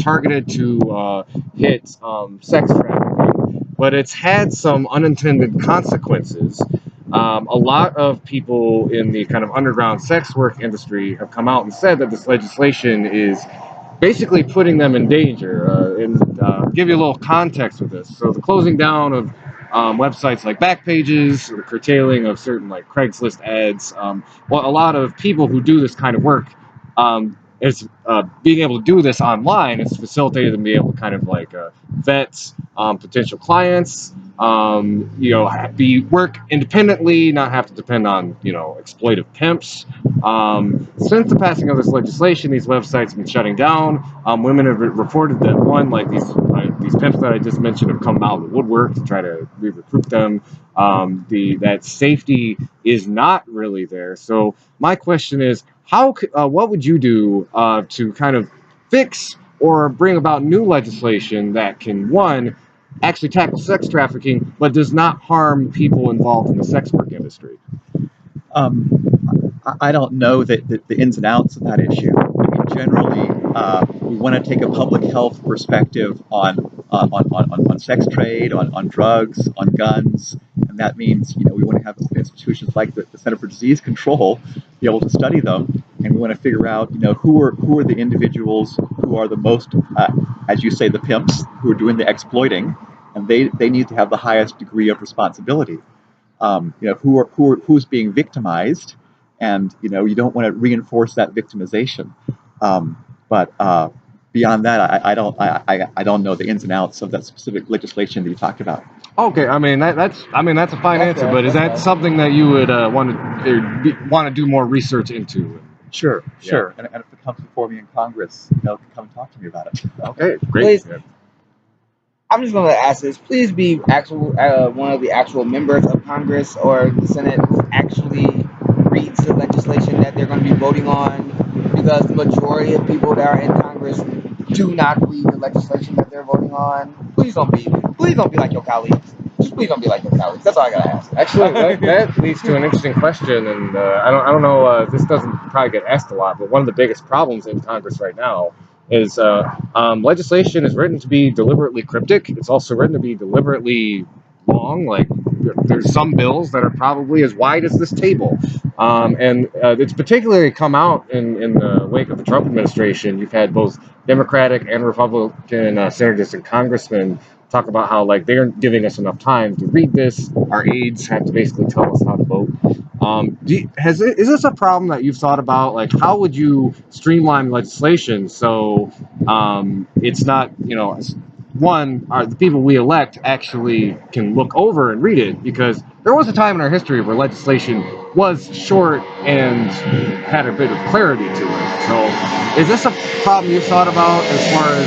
targeted to hit sex trafficking, but it's had some unintended consequences. A lot of people in the kind of underground sex work industry have come out and said that this legislation is basically putting them in danger. Give you a little context with this. So the closing down of websites like Backpages, the curtailing of certain Craigslist ads. Well, a lot of people who do this kind of work is being able to do this online. It's facilitated them being able to kind of vet potential clients, work independently, not have to depend on exploitive pimps. Since the passing of this legislation, these websites have been shutting down. Women have reported that these pimps that I just mentioned have come out of the woodwork to try to recruit them. That safety is not really there. So my question is, what would you do to kind of fix or bring about new legislation that can, one, actually tackle sex trafficking, but does not harm people involved in the sex work industry? I don't know the ins and outs of that issue. I mean, generally, we want to take a public health perspective on sex trade, on drugs, on guns, and that means we want to have institutions like the Center for Disease Control be able to study them, and we want to figure out who are the individuals who are the most, as you say, the pimps who are doing the exploiting, and they need to have the highest degree of responsibility. Who's being victimized, and you don't want to reinforce that victimization. But beyond that, I don't know the ins and outs of that specific legislation that you talked about. Okay, I mean that's a fine answer, but is that something that you would want to do more research into? Sure. And if it comes before me in Congress, come and talk to me about it. Okay, great. Please, I'm just going to ask this. Please be one of the actual members of Congress or the Senate who actually reads the legislation that they're going to be voting on, because the majority of people that are in Congress do not read the legislation that they're voting on. Please don't be like your colleagues. Just please don't be like your colleagues. That's all I got to ask. Actually, that leads to an interesting question, and I don't know. This doesn't probably get asked a lot, but one of the biggest problems in Congress right now is legislation is written to be deliberately cryptic. It's also written to be deliberately long, there's some bills that are probably as wide as this table, and it's particularly come out in the wake of the Trump administration. You've had both Democratic and Republican senators and congressmen talk about how like they aren't giving us enough time to read this. Our aides have to basically tell us how to vote. Is this a problem that you've thought about? Like, how would you streamline legislation so it's not, one, the people we elect actually can look over and read it? Because there was a time in our history where legislation was short and had a bit of clarity to it. So, is this a problem you've thought about as far as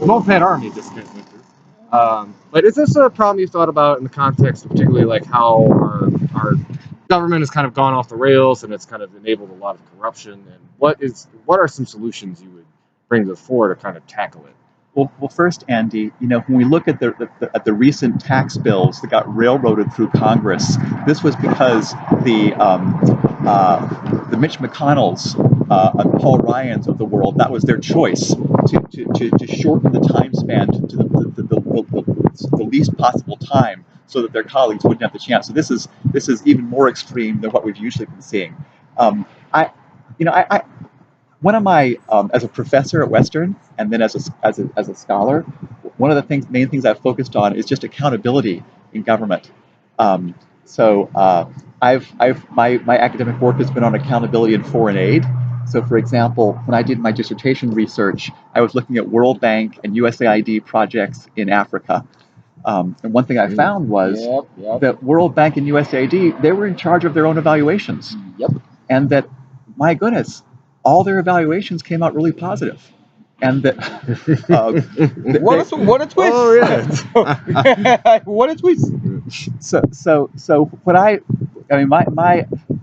both had Army just went through? But is this a problem you've thought about in the context of particularly like how our government has kind of gone off the rails and it's kind of enabled a lot of corruption? And what are some solutions you would bring to the fore to kind of tackle it? Well, first, Andy, when we look at the recent tax bills that got railroaded through Congress, this was because the Mitch McConnells and Paul Ryans of the world, that was their choice to shorten the time span to the least possible time so that their colleagues wouldn't have the chance. So this is even more extreme than what we've usually been seeing. One of my, as a professor at Western, and then as a scholar, one of the main things I've focused on is just accountability in government. My academic work has been on accountability in foreign aid. So, for example, when I did my dissertation research, I was looking at World Bank and USAID projects in Africa. And one thing I found was that World Bank and USAID, they were in charge of their own evaluations. And that, my goodness, all their evaluations came out really positive. And that what a twist! Oh yeah, what a twist! So what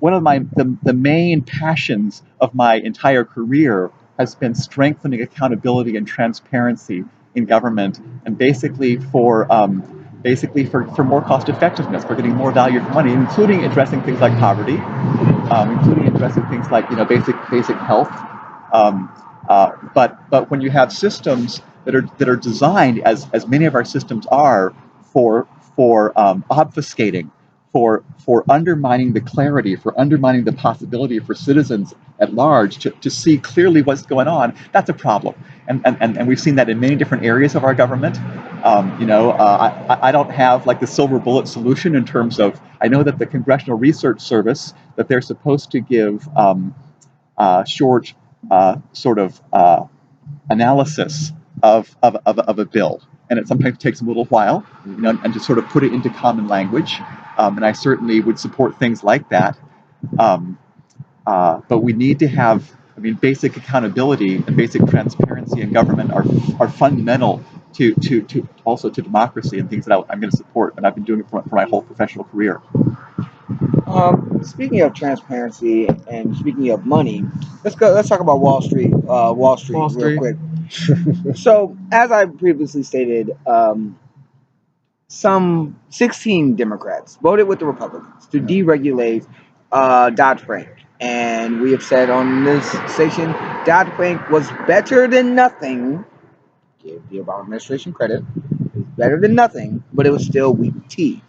one of the main passions of my entire career has been strengthening accountability and transparency in government, and basically for more cost effectiveness, for getting more value for money, including addressing things like poverty, including addressing things like basic health. But when you have systems that are designed, as many of our systems are, for obfuscating, for undermining the clarity, for undermining the possibility for citizens at large to see clearly what's going on, that's a problem. And we've seen that in many different areas of our government. I don't have like the silver bullet solution in terms of, I know that the Congressional Research Service, that they're supposed to give short sort of analysis of a bill. And it sometimes takes a little while, and to sort of put it into common language. And I certainly would support things like that. But we need to have, basic accountability and basic transparency in government are fundamental to also to democracy, and things that I'm going to support. And I've been doing it for my whole professional career. Speaking of transparency and speaking of money, let's talk about Wall Street. Wall Street real quick. So, as I previously stated, some 16 Democrats voted with the Republicans to deregulate Dodd-Frank. And we have said on this station, Dodd-Frank was better than nothing. Give the Obama administration credit. It was better than nothing, but it was still weak tea.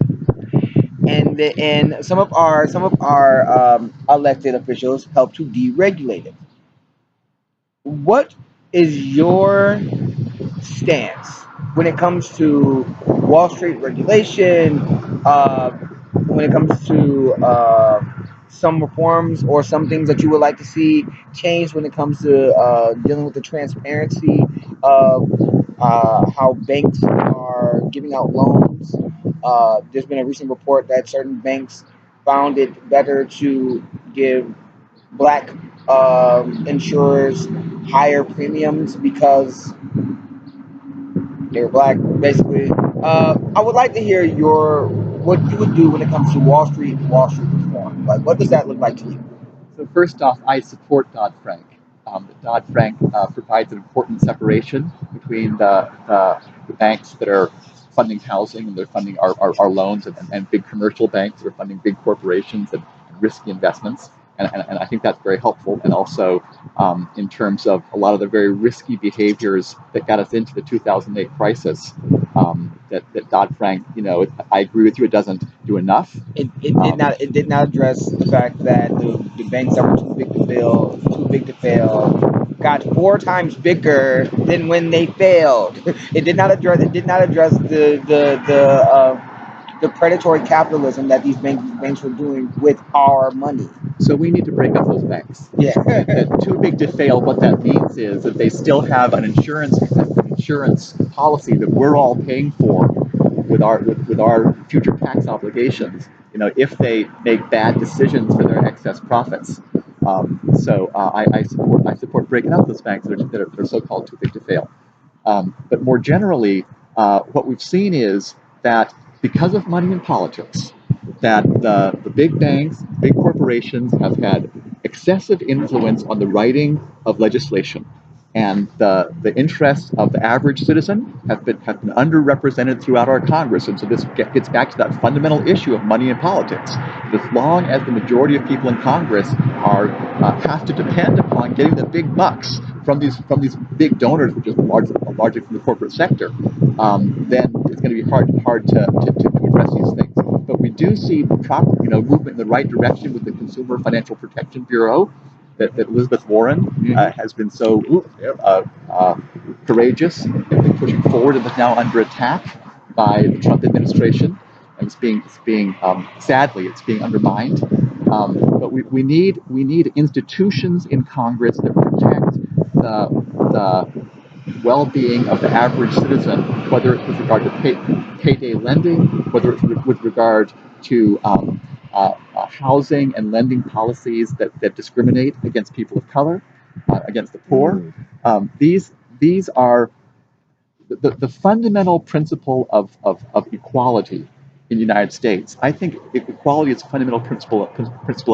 And some of our elected officials helped to deregulate it. What is your stance when it comes to Wall Street regulation? When it comes to some reforms or some things that you would like to see changed when it comes to dealing with the transparency of how banks are giving out loans? There's been a recent report that certain banks found it better to give black insurers higher premiums because they're black, basically. I would like to hear what you would do when it comes to Wall Street reform. Like, what does that look like to you? So first off, I support Dodd-Frank. Dodd-Frank provides an important separation between the banks that are funding housing and they're funding our loans, and big commercial banks that are funding big corporations and risky investments. and I think that's very helpful. And also, in terms of a lot of the very risky behaviors that got us into the 2008 crisis, that Dodd-Frank, I agree with you, it doesn't do enough. It did not address the fact that the banks that were too big to fail, got 4 times bigger than when they failed. It did not address the predatory capitalism that these banks were doing with our money. So we need to break up those banks. Yeah. Too big to fail. What that means is that they still have an insurance policy that we're all paying for with our future tax obligations. If they make bad decisions for their excess profits. I support breaking up those banks that are so-called too big to fail. But more generally, what we've seen is that because of money in politics, that the big banks, big corporations have had excessive influence on the writing of legislation. And the interests of the average citizen have been underrepresented throughout our Congress. And so this gets back to that fundamental issue of money in politics. As long as the majority of people in Congress have to depend upon getting the big bucks from these big donors, which is largely from the corporate sector, then it's going to be hard to address these things. But we do see proper movement in the right direction with the Consumer Financial Protection Bureau that Elizabeth Warren has been so courageous in pushing forward, and is now under attack by the Trump administration, and it's being sadly it's being undermined. But we need institutions in Congress that protect the well-being of the average citizen, whether it's with regard to payday lending, whether it's with regard to housing and lending policies that discriminate against people of color, against the poor. These are the fundamental principle of equality in the United States. I think equality is a fundamental principle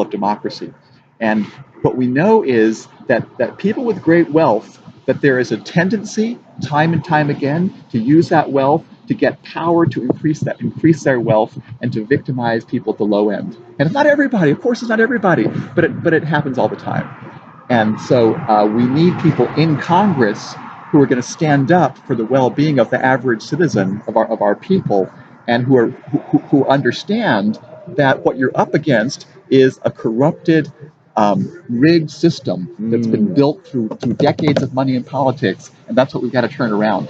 of democracy. And what we know is that people with great wealth, that there is a tendency, time and time again, to use that wealth to get power, to increase their wealth, and to victimize people at the low end. And it's not everybody, of course, it's not everybody, but it happens all the time. And so we need people in Congress who are going to stand up for the well-being of the average citizen of our people, and who understand that what you're up against is a corrupted, rigged system that's been built through decades of money in politics, and that's what we've got to turn around.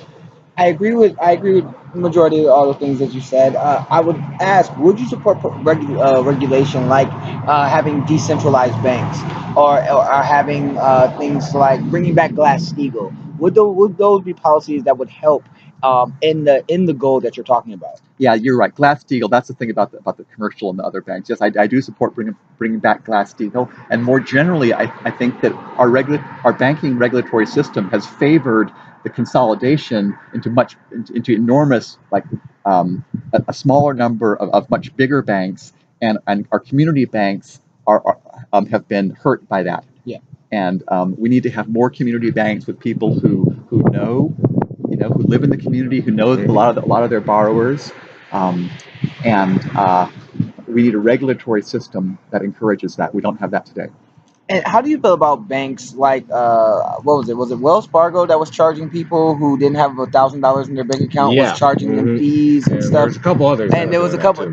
I agree with the majority of all the things that you said. I would ask, would you support regulation like having decentralized banks, or having things like bringing back Glass-Steagall? Would those be policies that would help in the goal that you're talking about? Yeah, you're right. Glass-Steagall. That's the thing about the commercial and the other banks. Yes, I do support bringing back Glass-Steagall. And more generally, I think that our banking regulatory system has favored the consolidation into enormous, a smaller number of much bigger banks, and our community banks have been hurt by that. Yeah. And we need to have more community banks with people who know, who live in the community, who know a lot of their borrowers, and we need a regulatory system that encourages that. We don't have that today. And how do you feel about banks like what was it? Was it Wells Fargo that was charging people who didn't have $1,000 in their bank account, was charging them fees and stuff? There's a couple others. And there was a couple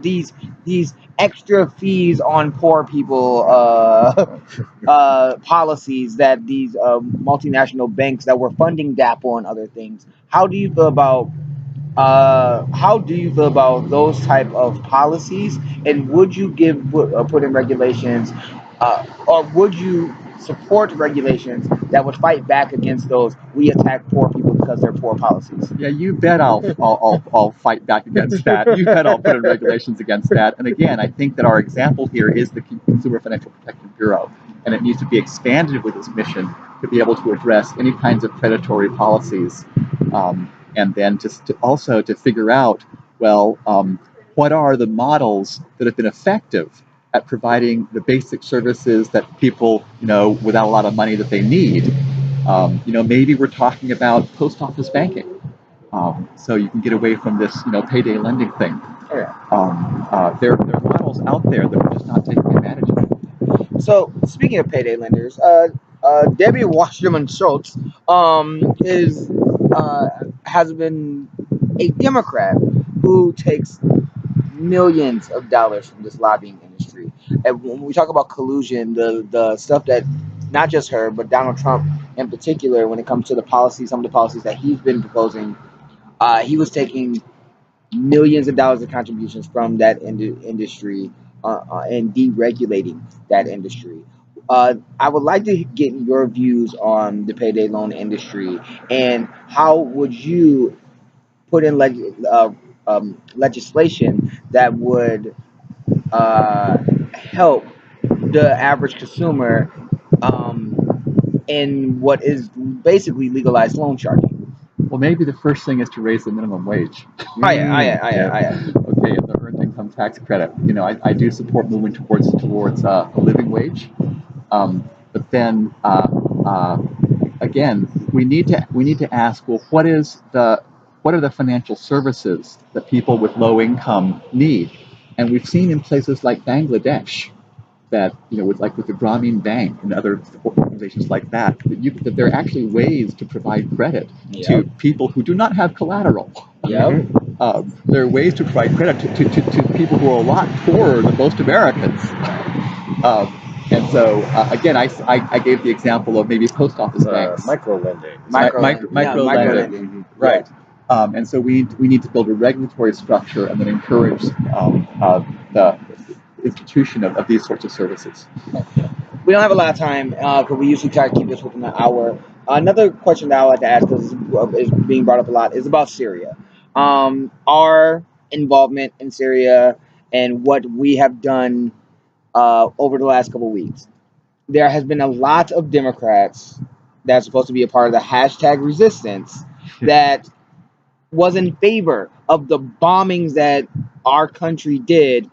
these extra fees on poor people policies that these multinational banks that were funding DAPL and other things. How do you feel about those type of policies? And would you put in regulations, or would you support regulations that would fight back against those "we attack poor people because they're poor" policies? Yeah, you bet I'll fight back against that. You bet I'll put in regulations against that. And again, I think that our example here is the Consumer Financial Protection Bureau, and it needs to be expanded with its mission to be able to address any kinds of predatory policies, and then just to figure out, what are the models that have been effective at providing the basic services that people, without a lot of money that they need. Maybe we're talking about post office banking, so you can get away from this, payday lending thing. There are models out there that we're just not taking advantage of. So speaking of payday lenders, Debbie Wasserman Schultz is has been a Democrat who takes millions of dollars from this lobbying industry. And when we talk about collusion, the stuff that not just her but Donald Trump in particular, when it comes to the policies, some of the policies that he's been proposing, he was taking millions of dollars of contributions from that industry and deregulating that industry. I would like to get your views on the payday loan industry and how would you put in legislation that would help the average consumer in what is basically legalized loan sharking. Well, maybe the first thing is to raise the minimum wage. Okay, And the earned income tax credit. I do support moving towards a living wage. But then again, we need to ask, well, what are the financial services that people with low income need? And we've seen in places like Bangladesh that, with the Grameen Bank and other organizations like that, that there are actually ways to provide credit to people who do not have collateral. There are ways to provide credit to people who are a lot poorer than most Americans. And so, again, I gave the example of maybe post office banks. Micro-lending. Micro-lending. Right. And so we need to build a regulatory structure and then encourage the institution of these sorts of services. We don't have a lot of time because we usually try to keep this within an hour. Another question that I like to ask, because is being brought up a lot, is about Syria. Our involvement in Syria and what we have done over the last couple of weeks. There has been a lot of Democrats that's supposed to be a part of the hashtag resistance that was in favor of the bombings that our country did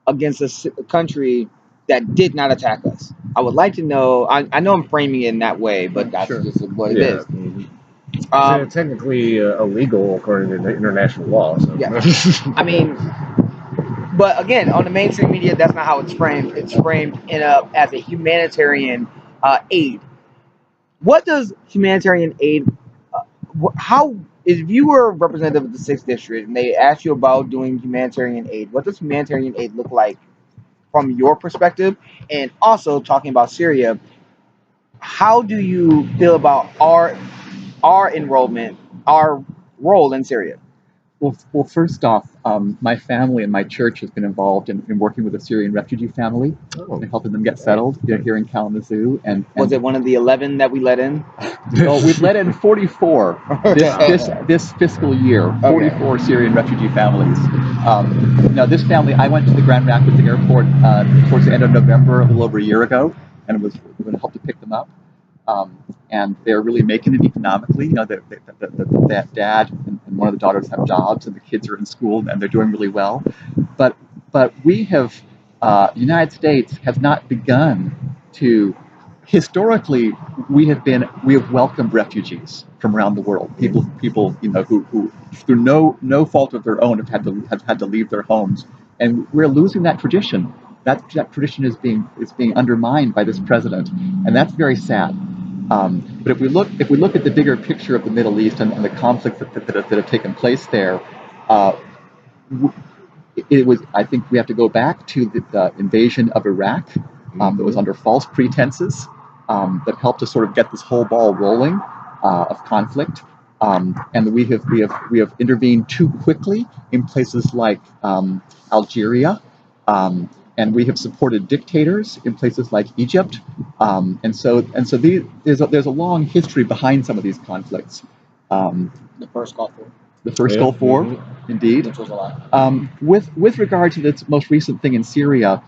against a country that did not attack us. I would like to know, I know I'm framing it in that way, but that's just what it is. It's technically illegal according to international law. So. Yeah. I mean, but again, on the mainstream media, that's not how it's framed. It's framed as a humanitarian aid. What does humanitarian aid, if you were a representative of the 6th District and they asked you about doing humanitarian aid, what does humanitarian aid look like from your perspective? And also talking about Syria, how do you feel about our enrollment, our role in Syria? Well, first off, my family and my church has been involved in working with a Syrian refugee family and helping them get settled here in Kalamazoo. And was it one of the 11 that we let in? No, we've let in 44 this fiscal year. 44 Syrian refugee families. Now, this family, I went to the Grand Rapids Airport towards the end of November, a little over a year ago, and was going to help to pick them up. And they're really making it economically. That dad and one of the daughters have jobs, and the kids are in school, and they're doing really well. But we have, the United States has not begun to. Historically, we have welcomed refugees from around the world. People who through no fault of their own have had to leave their homes, and we're losing that tradition. That tradition is being undermined by this president, and that's very sad. But if we look at the bigger picture of the Middle East and the conflicts that have taken place there, I think we have to go back to the invasion of Iraq that was under false pretenses that helped to sort of get this whole ball rolling of conflict. And we have intervened too quickly in places like Algeria. And we have supported dictators in places like Egypt, and so there's a long history behind some of these conflicts. The first Gulf War. The first Gulf War, indeed. Which was a lot. With regard to this most recent thing in Syria,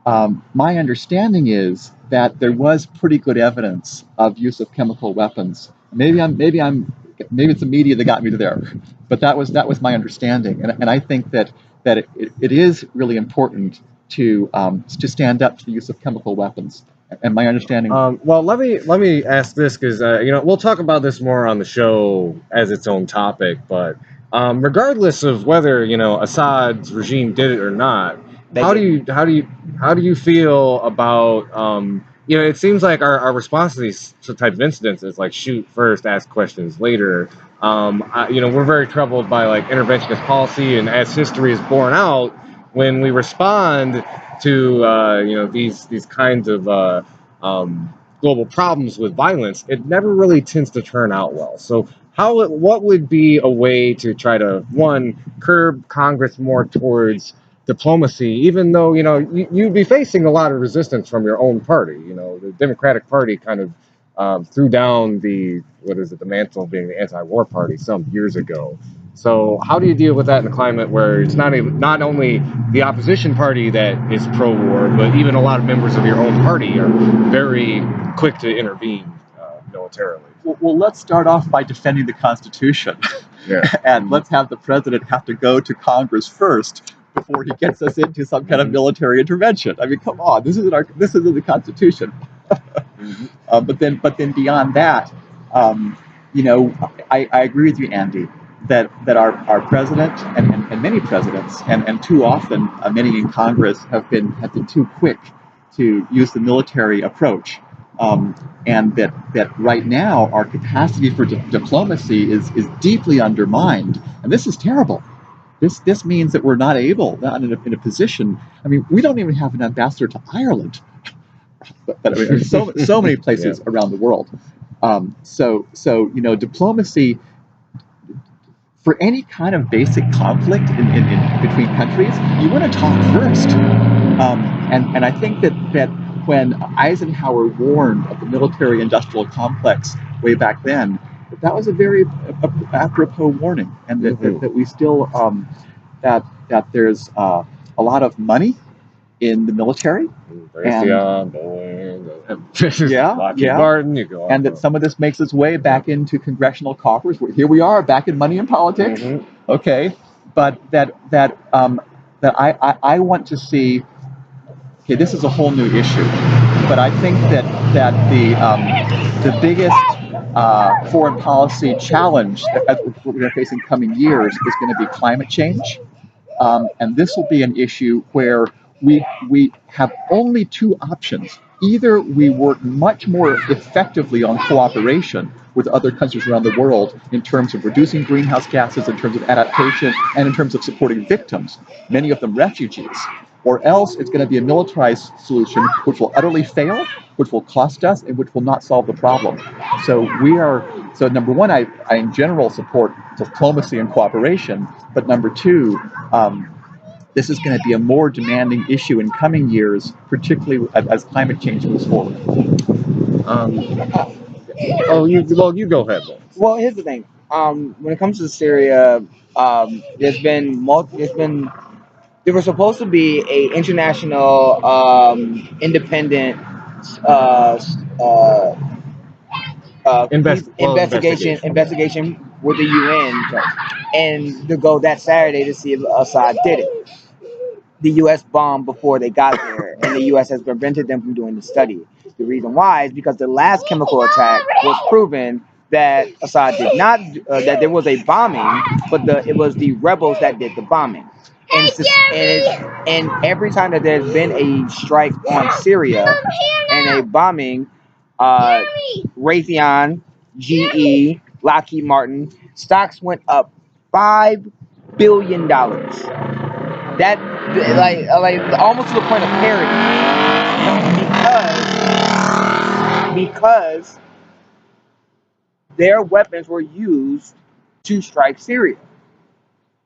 my understanding is that there was pretty good evidence of use of chemical weapons. Maybe it's the media that got me to there, but that was my understanding, and I think that it is really important to stand up to the use of chemical weapons. And my understanding. Well, let me ask this, because we'll talk about this more on the show as its own topic. But regardless of whether Assad's regime did it or not, how do you feel about it seems like our response to these type of incidents is like shoot first, ask questions later. We're very troubled by like interventionist policy, and as history is borne out, when we respond to these kinds of global problems with violence, it never really tends to turn out well. So what would be a way to try to, one, curb Congress more towards diplomacy, even though you'd be facing a lot of resistance from your own party? The Democratic Party kind of threw down the mantle of being the anti-war party some years ago. So how do you deal with that in a climate where it's not only the opposition party that is pro-war, but even a lot of members of your own party are very quick to intervene militarily? Well, let's start off by defending the Constitution. Yeah. And let's have the president have to go to Congress first before he gets us into some kind of military intervention. I mean, come on, this isn't the Constitution. But then beyond that, I agree with you, Andy, that our president and many presidents and too often many in Congress have been too quick to use the military approach. And that right now our capacity for diplomacy is deeply undermined, and this is terrible. This means that we're not in a position. I mean, we don't even have an ambassador to Ireland, but I mean, so many places around the world. So diplomacy for any kind of basic conflict in between countries, you want to talk first. And I think that when Eisenhower warned of the military-industrial complex way back then, that was a very apropos warning, and that we still that there's a lot of money in the military, Lockheed Martin, you go on, and that some of this makes its way back into congressional coffers. Here we are back in money and politics. Okay, but that I want to see. Okay, this is a whole new issue, but I think that the biggest foreign policy challenge that we're facing coming years is going to be climate change, and this will be an issue where we have only two options. Either we work much more effectively on cooperation with other countries around the world in terms of reducing greenhouse gases, in terms of adaptation, and in terms of supporting victims, many of them refugees, or else it's going to be a militarized solution which will utterly fail, which will cost us, and which will not solve the problem. So number one, I in general support diplomacy and cooperation, but number two, this is going to be a more demanding issue in coming years, particularly as climate change moves forward. You go ahead. Well, here's the thing. When it comes to Syria, there was supposed to be a international independent investigation with the UN, and to go that Saturday to see if Assad did it. The U.S. bombed before they got there, and the U.S. has prevented them from doing the study. The reason why is because the last chemical attack was proven that Assad did not, that there was a bombing, but it was the rebels that did the bombing. And every time that there's been a strike on Syria and a bombing, Raytheon, GE, Lockheed Martin, stocks went up $5 billion. That like almost to the point of parity, because their weapons were used to strike Syria.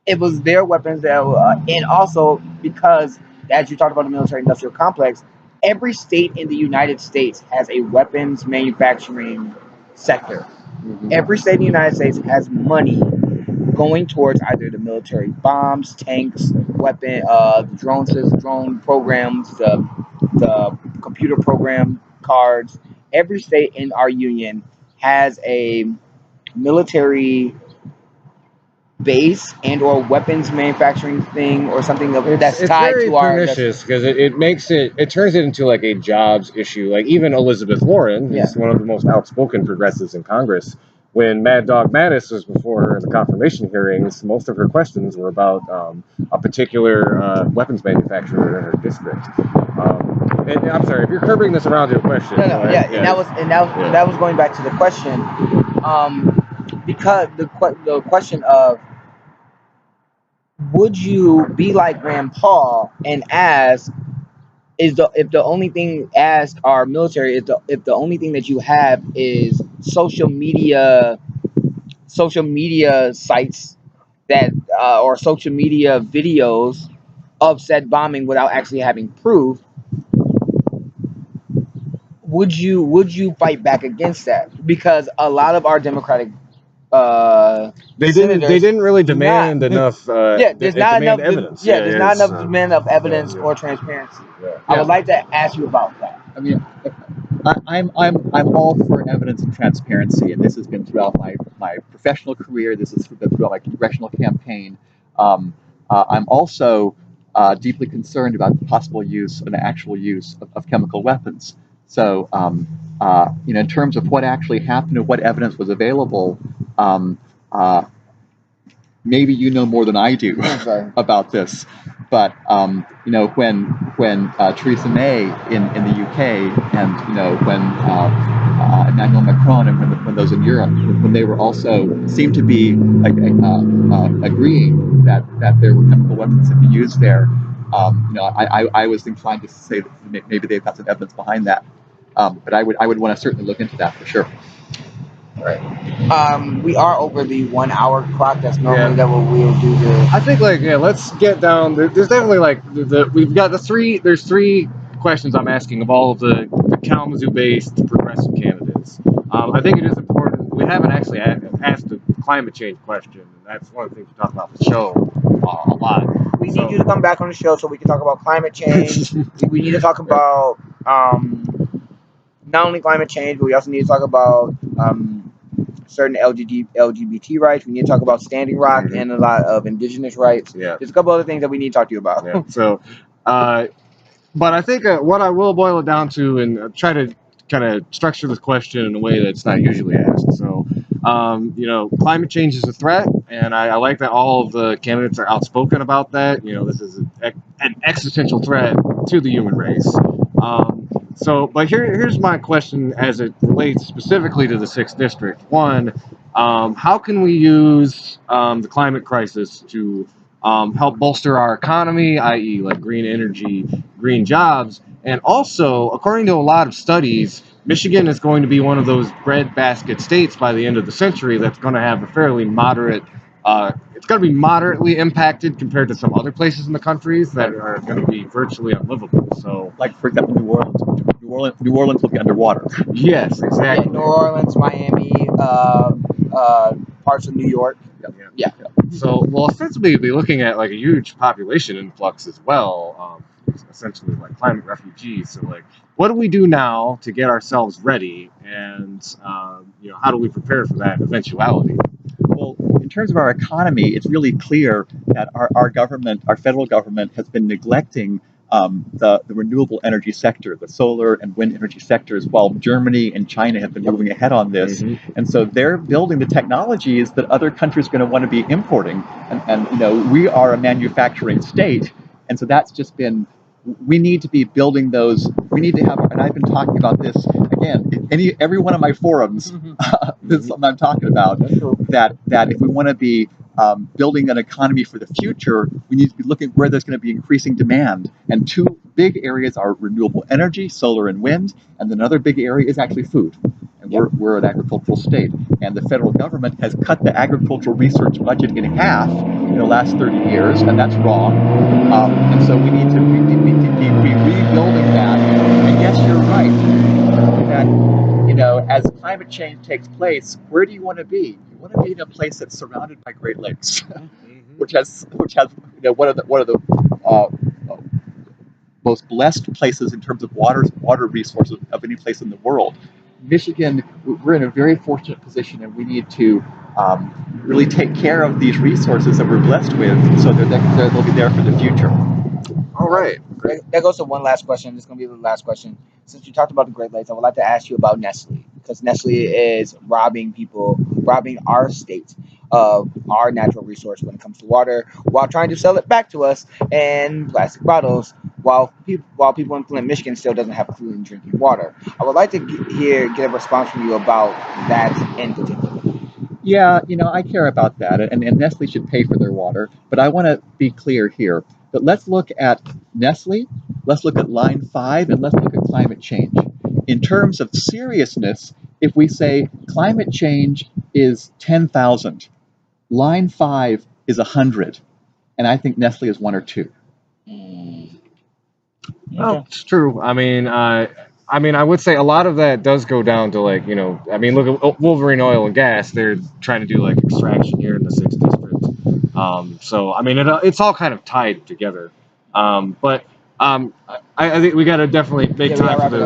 It was their weapons that and also because, as you talked about the military-industrial complex, every state in the United States has a weapons manufacturing sector. Every state in the United States has money going towards either the military bombs, tanks, drone programs, the computer program cards. Every state in our union has a military base and or weapons manufacturing thing or something that's tied to our. It's very pernicious because it turns it into like a jobs issue. Like even Elizabeth Warren, who's one of the most outspoken progressives in Congress, when Mad Dog Mattis was before her in the confirmation hearings, most of her questions were about a particular weapons manufacturer in her district. And I'm sorry if you're curving this around to a question. No, no, yeah, and that was going back to the question, because the question of, would you be like Rand Paul and ask, if the only thing, ask our military, if the only thing that you have is social media sites that or social media videos of said bombing without actually having proof, would you fight back against that? Because a lot of our Democratic they senators didn't really do demand not. enough. There's not enough evidence. there's not it's, enough demand of evidence yeah. or transparency. Yeah. I would like to ask you about that. I mean, I'm all for evidence and transparency, and this has been throughout my professional career. This has been throughout my congressional campaign. I'm also deeply concerned about the possible use and the actual use of chemical weapons. So, in terms of what actually happened and what evidence was available, maybe you know more than I do about this. But when Theresa May in the UK, and when Emmanuel Macron, and when those in Europe, when they were also seemed to be agreeing that there were chemical weapons that be used there, I was inclined to say that maybe they've got some evidence behind that. But I would want to certainly look into that for sure. Right. We are over the 1 hour clock. That's normally that what we'll do. I think let's get down. There's definitely we've got there's three questions I'm asking of all of the Kalamazoo-based progressive candidates. I think it is important. We haven't actually asked the climate change question, and that's one of the things we talk about the show a lot. We need you to come back on the show so we can talk about climate change. We need to talk about not only climate change, but we also need to talk about certain LGBT rights. We need to talk about Standing Rock and a lot of indigenous rights. Yeah. There's a couple other things that we need to talk to you about. Yeah. So, but I think what I will boil it down to, and try to kind of structure this question in a way that's not usually asked. So, climate change is a threat, and I like that all of the candidates are outspoken about that. This is an existential threat to the human race. But here's my question as it relates specifically to the 6th District. One, how can we use the climate crisis to help bolster our economy, i.e. like green energy, green jobs? And also, according to a lot of studies, Michigan is going to be one of those breadbasket states by the end of the century that's going to have a fairly moderate it's going to be moderately impacted compared to some other places in the countries that are going to be virtually unlivable. So, like for example, New Orleans will be underwater. Yes, exactly. Yeah, New Orleans, Miami, parts of New York. Yeah. So we'll ostensibly be looking at a huge population influx as well, essentially climate refugees. So what do we do now to get ourselves ready, and how do we prepare for that eventuality? Well, in terms of our economy, it's really clear that our government, our federal government, has been neglecting the renewable energy sector, the solar and wind energy sectors, while Germany and China have been moving ahead on this. And so they're building the technologies that other countries are going to want to be importing. And we are a manufacturing state, and so that's just been. We need to be building those. We need to have, and I've been talking about this again. Every one of my forums, this is something I'm talking about. That if we want to be building an economy for the future, we need to be looking where there's going to be increasing demand. And two big areas are renewable energy, solar and wind, and another big area is actually food. And we're an agricultural state, and the federal government has cut the agricultural research budget in half in the last 30 years, and that's wrong. And so we need to be rebuilding that. And yes, you're right that as climate change takes place, where do you want to be? You want to be in a place that's surrounded by Great Lakes, which has one of the most blessed places in terms of water resources of any place in the world. Michigan, we're in a very fortunate position, and we need to really take care of these resources that we're blessed with, so they'll be there for the future. All right. That goes to one last question. This is going to be the last question. Since you talked about the Great Lakes, I would like to ask you about Nestle. because Nestle is robbing people, robbing our state of our natural resource when it comes to water, while trying to sell it back to us in plastic bottles. While people in Flint, Michigan, still doesn't have clean drinking water. I would like to get a response from you about that in particular. Yeah, I care about that, and Nestle should pay for their water. But I want to be clear here that let's look at Nestle, let's look at line 5, and let's look at climate change. In terms of seriousness, if we say climate change is 10,000, line 5 is 100, and I think Nestle is 1 or 2. Well, it's true. I would say a lot of that does go down to look at Wolverine Oil and Gas. They're trying to do like extraction here in the 6th district. It's all kind of tied together. I think we got to definitely make time for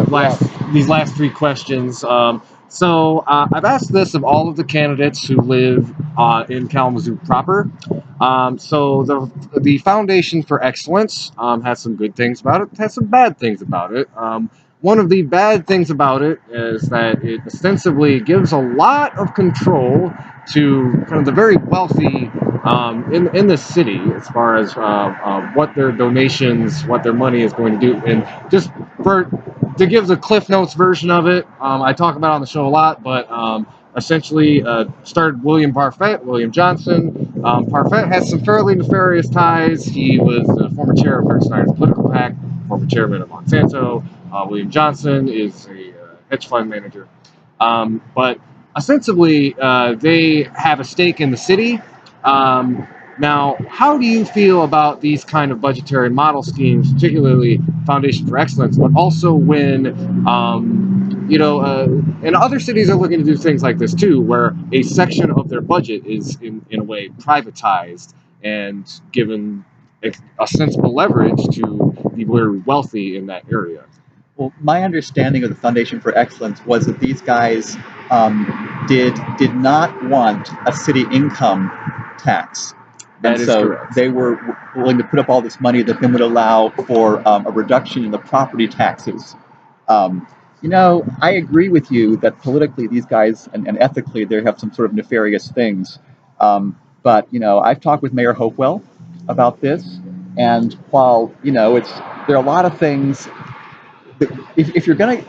these last 3 questions. I've asked this of all of the candidates who live in Kalamazoo proper. The Foundation for Excellence has some good things about it, has some bad things about it. One of the bad things about it is that it ostensibly gives a lot of control to kind of the very wealthy in the city as far as what their donations, what their money is going to do. And just to give the Cliff Notes version of it, I talk about it on the show a lot, but essentially started William Johnson. Parfait has some fairly nefarious ties. He was the former chair of Rick Snyder's political PAC, former chairman of Monsanto. William Johnson is a hedge fund manager. But ostensibly, they have a stake in the city. Now, how do you feel about these kind of budgetary model schemes, particularly Foundation for Excellence, but also when, and other cities are looking to do things like this too, where a section of their budget is in a way privatized and given ostensible leverage to the very wealthy in that area? Well, my understanding of the Foundation for Excellence was that these guys did not want a city income tax. That is correct. They were willing to put up all this money that then would allow for a reduction in the property taxes. I agree with you that politically these guys and ethically they have some sort of nefarious things. But I've talked with Mayor Hopewell about this, and while there are a lot of things. If you're gonna,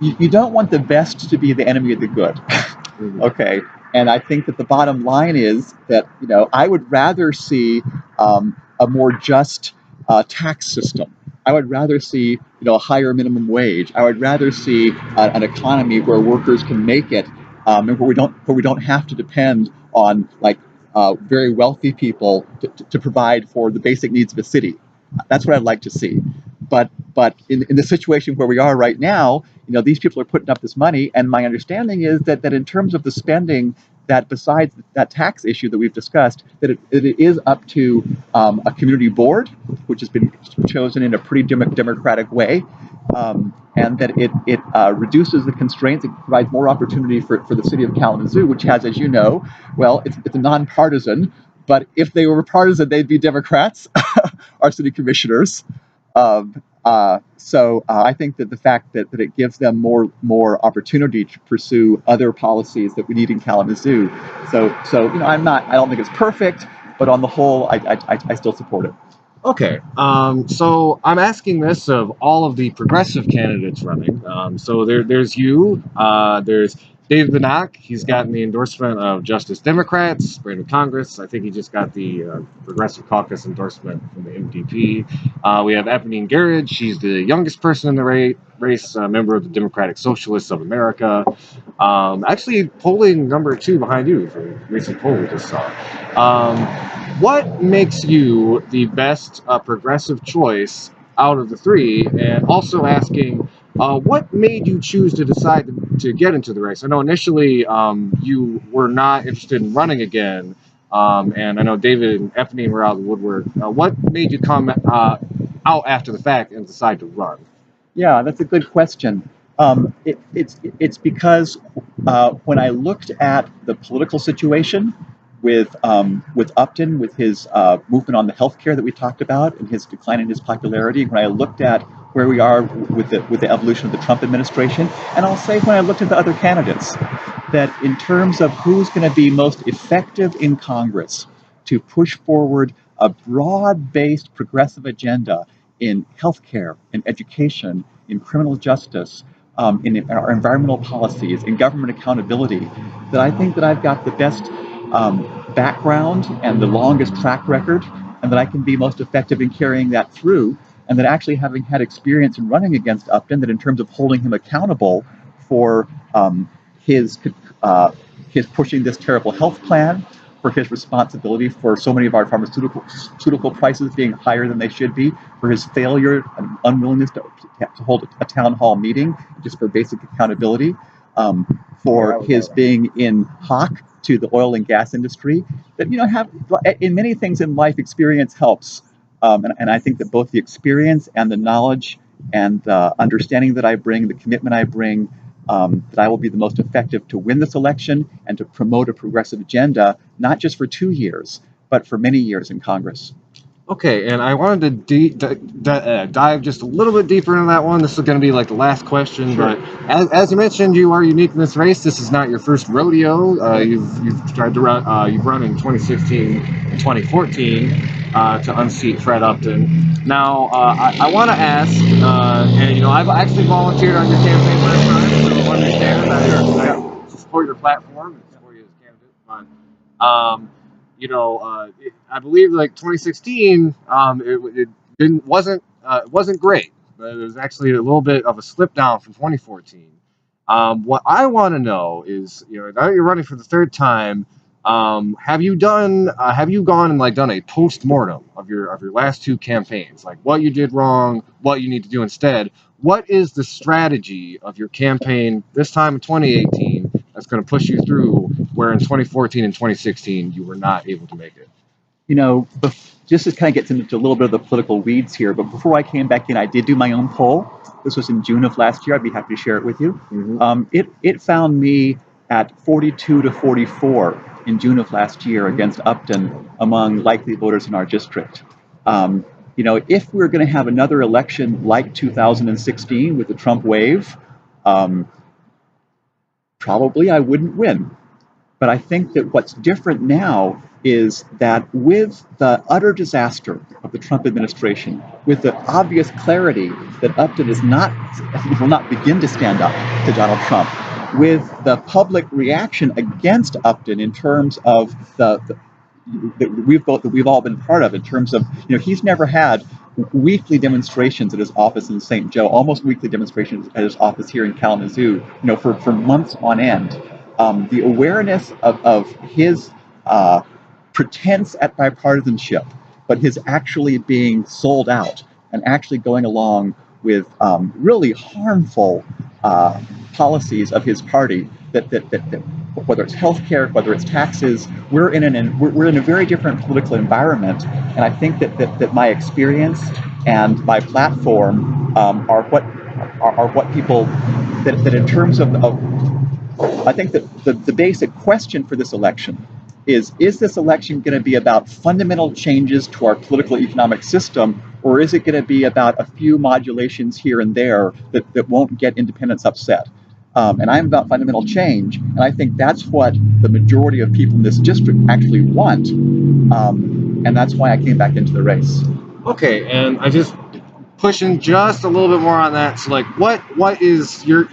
you don't want the best to be the enemy of the good, okay? And I think that the bottom line is that I would rather see a more just tax system. I would rather see a higher minimum wage. I would rather see an economy where workers can make it, and where we don't have to depend on very wealthy people to provide for the basic needs of a city. That's what I'd like to see. But in the situation where we are right now, these people are putting up this money, and my understanding is that in terms of the spending, that besides that tax issue that we've discussed, that it is up to a community board, which has been chosen in a pretty democratic way, and that it reduces the constraints, it provides more opportunity for the city of Kalamazoo, which has, as you know, well, it's a nonpartisan, but if they were partisan, they'd be Democrats, our city commissioners. I think that the fact that it gives them more opportunity to pursue other policies that we need in Kalamazoo. I don't think it's perfect, but on the whole, I still support it. Okay, so I'm asking this of all of the progressive candidates running. There's you, there's David Bannock. He's gotten the endorsement of Justice Democrats, Brandon Congress. I think he just got the Progressive Caucus endorsement from the MDP. We have Eponine Garage. She's the youngest person in the race, member of the Democratic Socialists of America. Actually, polling number 2 behind you for a recent poll we just saw. What makes you the best progressive choice out of the 3? And also asking, what made you choose to decide to get into the race? I know initially you were not interested in running again, and I know David and Eponine were out of the woodwork. What made you come out after the fact and decide to run? Yeah, that's a good question. It's because when I looked at the political situation with Upton, with his movement on the healthcare that we talked about, and his decline in his popularity, when I looked at where we are with the evolution of the Trump administration. And I'll say, when I looked at the other candidates, that in terms of who's going to be most effective in Congress to push forward a broad-based progressive agenda in healthcare, in education, in criminal justice, in our environmental policies, in government accountability, that I think that I've got the best background and the longest track record, and that I can be most effective in carrying that through, and that actually, having had experience in running against Upton, that in terms of holding him accountable for his pushing this terrible health plan, for his responsibility for so many of our pharmaceutical prices being higher than they should be, for his failure and unwillingness to hold a town hall meeting just for basic accountability, for his being in hock to the oil and gas industry. That, have in many things in life, experience helps, and I think that both the experience and the knowledge and the understanding that I bring, the commitment I bring, that I will be the most effective to win this election and to promote a progressive agenda, not just for 2 years, but for many years in Congress. Okay, and I wanted to dive just a little bit deeper into that one. This is going to be like the last question, Sure. But as you mentioned, you are unique in this race. This is not your first rodeo. You've tried to run. You've run in 2016 and 2014 to unseat Fred Upton. Now, I want to ask, and I've actually volunteered on your campaign last time, so understand I support your platform and support you as a candidate, but. I believe like 2016, it wasn't great. But it was actually a little bit of a slip down from 2014. What I want to know is, now that you're running for the third time, have you gone and like done a post-mortem of your last two campaigns, like what you did wrong, what you need to do instead? What is the strategy of your campaign this time in 2018 that's going to push you through, where in 2014 and 2016 you were not able to make it? Just to kind of get into a little bit of the political weeds here, but before I came back in, I did do my own poll. This was in June of last year. I'd be happy to share it with you. Mm-hmm. It found me at 42 to 44 in June of last year against Upton among likely voters in our district. If we're going to have another election like 2016 with the Trump wave, probably I wouldn't win. But I think that what's different now is that with the utter disaster of the Trump administration, with the obvious clarity that Upton will not begin to stand up to Donald Trump, with the public reaction against Upton in terms of that we've all been part of, in terms of, he's never had weekly demonstrations at his office in St. Joe, almost weekly demonstrations at his office here in Kalamazoo, for months on end. The awareness of his pretense at bipartisanship, but his actually being sold out and actually going along with really harmful policies of his party, that whether it's healthcare, whether it's taxes, we're in a very different political environment, and I think that my experience and my platform are what people that in terms of I think that the basic question for this election is this election going to be about fundamental changes to our political economic system, or is it going to be about a few modulations here and there that won't get independents upset? And I'm about fundamental change, and I think that's what the majority of people in this district actually want, and that's why I came back into the race. Okay, and I just pushing just a little bit more on that. So, like, what is your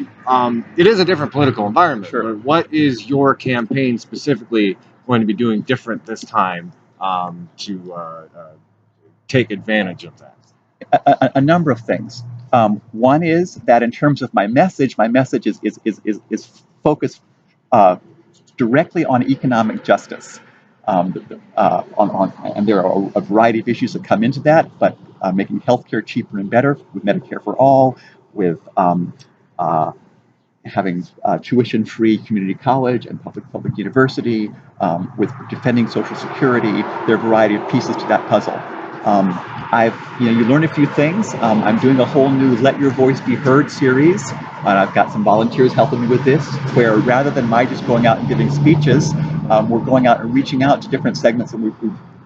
it is a different political environment. Sure. But what is your campaign specifically going to be doing different this time to take advantage of that? A number of things. One is that in terms of my message is focused directly on economic justice. And there are a variety of issues that come into that, but making healthcare cheaper and better, with Medicare for all, with having tuition-free community college and public university, with defending Social Security. There are a variety of pieces to that puzzle. You learn a few things. I'm doing a whole new Let Your Voice Be Heard series, and I've got some volunteers helping me with this, where rather than my just going out and giving speeches, we're going out and reaching out to different segments, and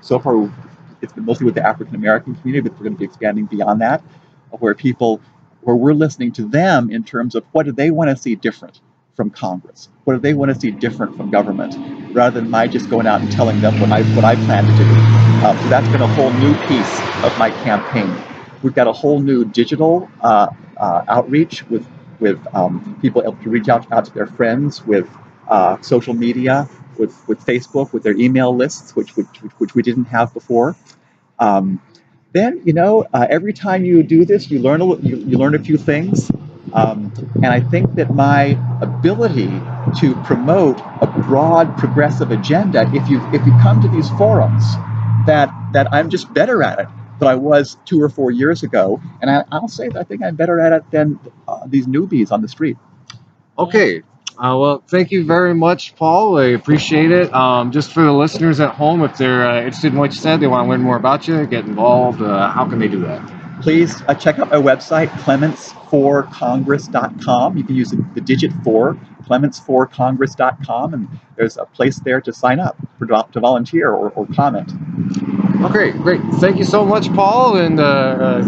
so far it's been mostly with the African American community, but we're going to be expanding beyond that. where we're listening to them in terms of what do they want to see different from Congress, what do they want to see different from government, rather than my just going out and telling them what I plan to do. So that's been a whole new piece of my campaign. We've got a whole new digital outreach with people able to reach out to their friends with social media, with Facebook, with their email lists, which we didn't have before. Then every time you do this, you learn a few things, and I think that my ability to promote a broad progressive agenda, if you come to these forums, that I'm just better at it than I was 2 or 4 years ago, and I'll say that I think I'm better at it than these newbies on the street. Okay. Well, thank you very much, Paul. I appreciate it. Just for the listeners at home, if they're interested in what you said, they want to learn more about you, get involved, how can they do that? Please check out my website, clements4congress.com. You can use the digit 4, clements4congress.com, and there's a place there to sign up to volunteer or comment. Okay, great. Thank you so much, Paul, and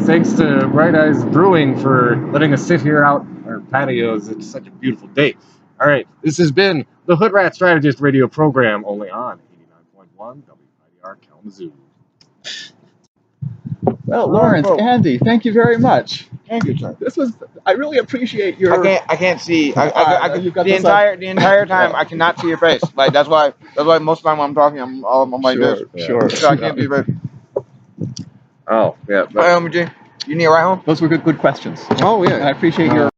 thanks to Bright Eyes Brewing for letting us sit here out our patios. It's such a beautiful day. All right, this has been the Hood Rat Strategist radio program, only on 89.1 WIDR Kalamazoo. Well, Lawrence, Andy, thank you very much. Thank you, sir. I really appreciate your. I can't see. The entire time I cannot see your face. Like that's why most of the time when I'm talking, I'm like this. Sure. So I can't see your face. Oh, yeah. You need a ride home? Those were good questions. Oh, yeah. And I appreciate your.